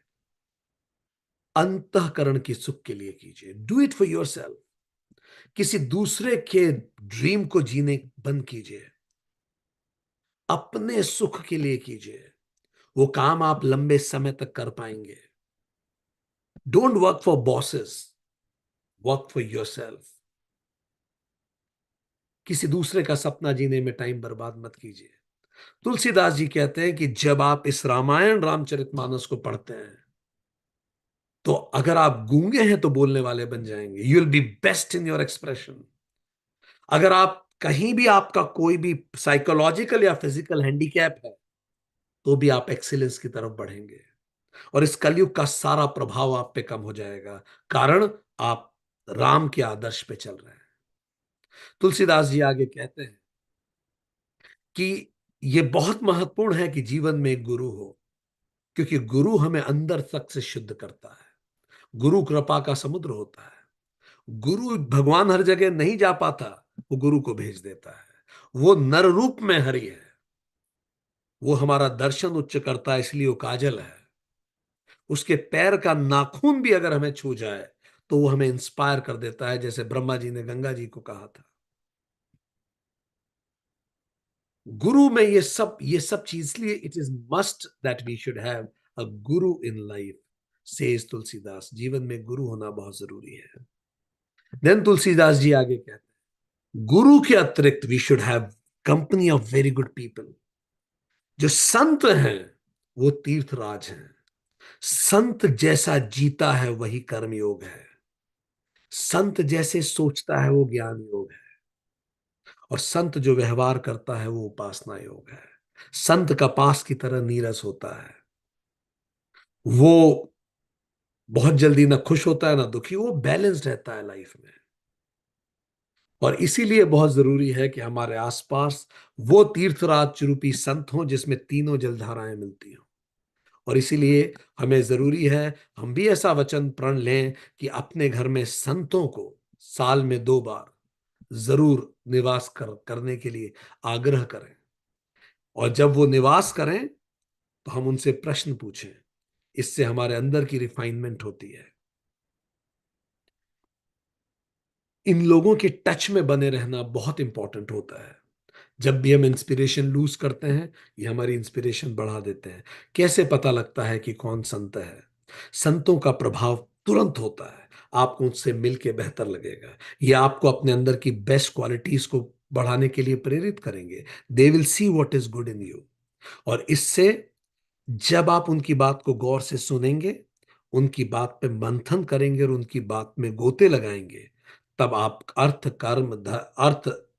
अंतःकरण की सुख के लिए कीजिए। Do it for your self. किसी दूसरे के ड्रीम को जीने बंद कीजिए, अपने सुख के लिए कीजिए। वो काम आप लंबे समय तक कर पाएंगे। Don't work for bosses, work for yourself. किसी दूसरे का सपना जीने में टाइम बर्बाद मत कीजिए। तुलसीदास जी कहते हैं कि जब आप इस रामायण रामचरितमानस को पढ़ते हैं, तो अगर आप गूंगे हैं तो बोलने वाले बन जाएंगे। You will be best in your expression. अगर आप कहीं भी आपका कोई भी साइकोलॉजिकल या फिजिकल हैंडीकैप है, तो भी आप एक्सीलेंस की तरफ बढ़ेंगे, और इस कलयुग का सारा प्रभाव आप पे कम हो जाएगा, कारण आप राम के आदर्श पे चल रहे हैं। तुलसीदास जी आगे कहते हैं कि यह बहुत महत्वपूर्ण है कि जीवन में एक गुरु हो, क्योंकि गुरु हमें अंदर तक से शुद्ध करता है। गुरु कृपा का समुद्र होता है। गुरु, भगवान हर जगह नहीं जा पाता, वो गुरु को भेज देता है। वो नर रूप में हरि है। वो हमारा दर्शन उच्च करता है, इसलिए वो काजल है। उसके पैर का नाखून भी अगर हमें छू जाए, तो वो हमें इंस्पायर कर देता है, जैसे ब्रह्मा जी ने गंगा जी को कहा था। गुरु में ये सब चीज, इसलिए it is must that we should have a guru in life, says Tulsidas. जीवन में गुरु होना बहुत जरूरी है। देन तुलसीदास जी आगे कहते हैं, गुरु के अतिरिक्त we should have company of very good people. जो संत हैं वो तीर्थराज हैं। संत जैसा जीता है वही कर्मयोग है। संत जैसे सोचता है वो ज्ञान योग है। और संत जो व्यवहार करता है वो उपासना योग है। संत कपास की तरह नीरस होता है। वो बहुत जल्दी ना खुश होता है ना दुखी, वो बैलेंस रहता है लाइफ में। और इसीलिए बहुत जरूरी है कि हमारे आसपास वो तीर्थराज रूपी संत हों जिसमें तीनों जलधाराएं मिलती हों। और इसीलिए हमें जरूरी है, हम भी ऐसा वचन प्रण लें कि अपने घर में संतों को साल में 2 बार जरूर निवास करने के लिए आग्रह करें। और जब वो निवास करें, तो हम उनसे प्रश्न पूछें। इससे हमारे अंदर की रिफाइनमेंट होती है। इन लोगों के टच में बने रहना बहुत इंपॉर्टेंट होता है। जब भी हम इंस्पिरेशन लूज करते हैं, ये हमारी इंस्पिरेशन बढ़ा देते हैं। कैसे पता लगता है कि कौन संत है? संतों का प्रभाव तुरंत होता है। आपको उनसे मिलके बेहतर लगेगा। ये आपको अपने अंदर की बेस्ट क्वालिटीज को बढ़ाने के लिए प्रेरित करेंगे। They will see what is good in you. और इससे जब आप उनकी बात को गौर से सुनेंगे, उनकी बात पे मंथन करेंगे और उनकी बात में गोते लगाएंगे, तब आप अर्थ,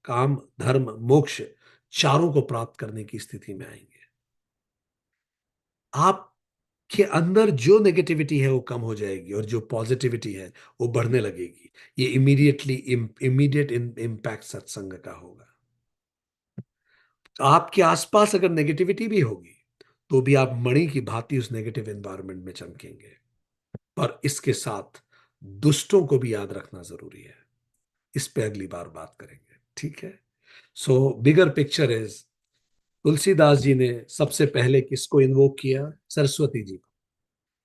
काम, धर्म, मोक्ष चारों को प्राप्त करने की स्थिति में आएंगे। आपके अंदर जो नेगेटिविटी है वो कम हो जाएगी, और जो पॉजिटिविटी है वो बढ़ने लगेगी। ये इमीडिएट इम्पैक्ट सत्संग का होगा। आपके आसपास अगर नेगेटिविटी भी होगी, तो भी आप मणि की भांति उस नेगेटिव एनवायरनमेंट में चमकेंगे। पर इसके साथ दुष्टों को भी याद रखना जरूरी है। इस पे अगली बार बात करेंगे, ठीक है? सो bigger picture is, Tulsidas ji ने सबसे पहले किसको इन्वोक किया? सरस्वती जी को।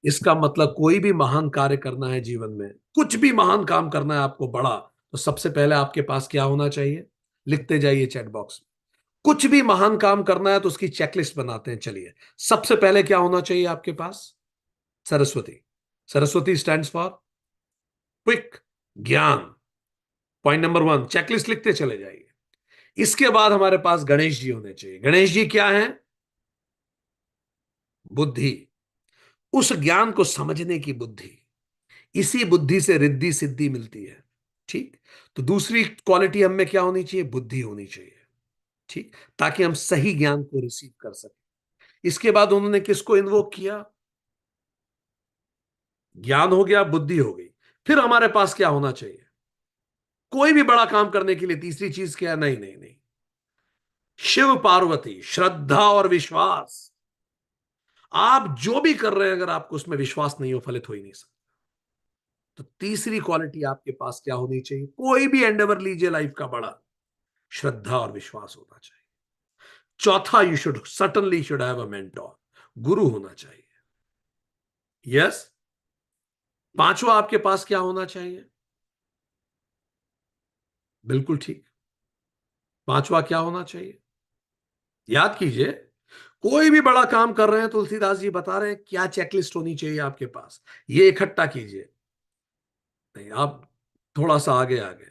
इसका मतलब कोई भी महान कार्य करना है जीवन में, कुछ भी महान काम करना है आपको बड़ा, तो सबसे पहले आपके पास क्या होना चाहिए? लिखते जाइए चैट बॉक्स में। कुछ भी महान काम करना है तो उसकी चेकलिस्ट बनाते हैं। चलिए, सबसे पहले क्या होना चाहिए आपके पास? Saraswati. Saraswati stands for quick, ज्ञान। पॉइंट नंबर 1, चेकलिस्ट लिखते चले जाइए। इसके बाद हमारे पास गणेश जी होने चाहिए। गणेश जी क्या है? बुद्धि। उस ज्ञान को समझने की बुद्धि। इसी बुद्धि से रिद्धि सिद्धि मिलती है। ठीक। तो दूसरी क्वालिटी हम में क्या होनी चाहिए? बुद्धि होनी चाहिए। ठीक। ताकि हम सही ज्ञान को रिसीव कर सकें। इसके बाद उन्होंने किसको इन्वोक किया? ज्ञान हो गया, बुद्धि हो गई। फिर हमारे पास क्या होना चाहिए? कोई भी बड़ा काम करने के लिए तीसरी चीज क्या है? नहीं नहीं नहीं, शिव पार्वती, श्रद्धा और विश्वास। आप जो भी कर रहे हैं, अगर आपको उसमें विश्वास नहीं हो, फलित हो ही नहीं सकता। तो तीसरी क्वालिटी आपके पास क्या होनी चाहिए? कोई भी एंडेवर लीजिए लाइफ का बड़ा, श्रद्धा और विश्वास होना चाहिए। चौथा, you should certainly should have a mentor, गुरु होना चाहिए। यस। पांचवा आपके पास क्या होना चाहिए? बिल्कुल ठीक। पांचवा क्या होना चाहिए? याद कीजिए। कोई भी बड़ा काम कर रहे हैं, तुलसीदास जी बता रहे हैं क्या चेकलिस्ट होनी चाहिए आपके पास, ये इकट्ठा कीजिए। नहीं, आप थोड़ा सा आगे आ गए।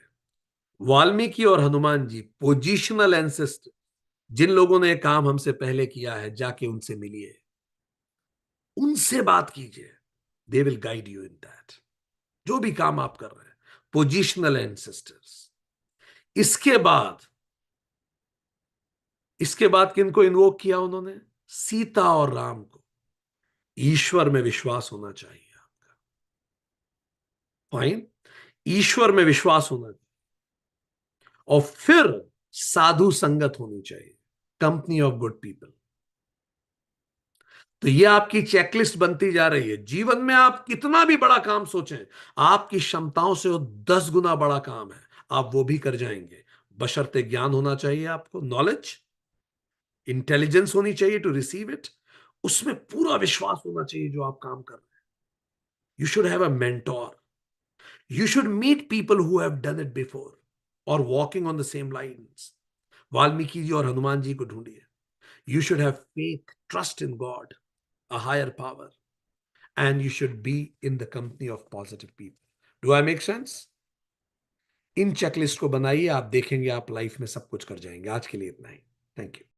वाल्मीकि और हनुमान जी पोजिशनल एंसेस्टर, जिन लोगों ने ये काम हमसे पहले किया है, जाके उनसे मिलिए, उनसे बात कीजिए। They will guide you in that, जो भी काम आप कर रहे हैं। Positional ancestors. इसके बाद, इसके बाद किनको इन्वोक किया उन्होंने? सीता और राम को। ईश्वर में विश्वास होना चाहिए आपका। फाइन, ईश्वर में विश्वास होना चाहिए, और फिर साधु संगत होनी चाहिए, कंपनी ऑफ गुड पीपल। तो ये आपकी चेकलिस्ट बनती जा रही है। जीवन में आप कितना भी बड़ा काम सोचें, आपकी क्षमताओं से वो 10 गुना बड़ा काम है, आप वो भी कर जाएंगे। बशर्ते ज्ञान होना चाहिए, आपको नॉलेज, इंटेलिजेंस होनी चाहिए टू रिसीव इट, उसमें पूरा विश्वास होना चाहिए जो आप काम कर रहे हैं। You should have a mentor, you should meet people who have done it before और walking on the same lines. Valmiki ji और हनुमान जी को ढूंढिए। You should have faith, trust in God, a higher power, and you should be in the company of positive people. Do I make sense? In checklist को बनाइए, आप देखेंगे आप लाइफ में सब कुछ कर जाएंगे। आज के लिए इतना ही। Thank you.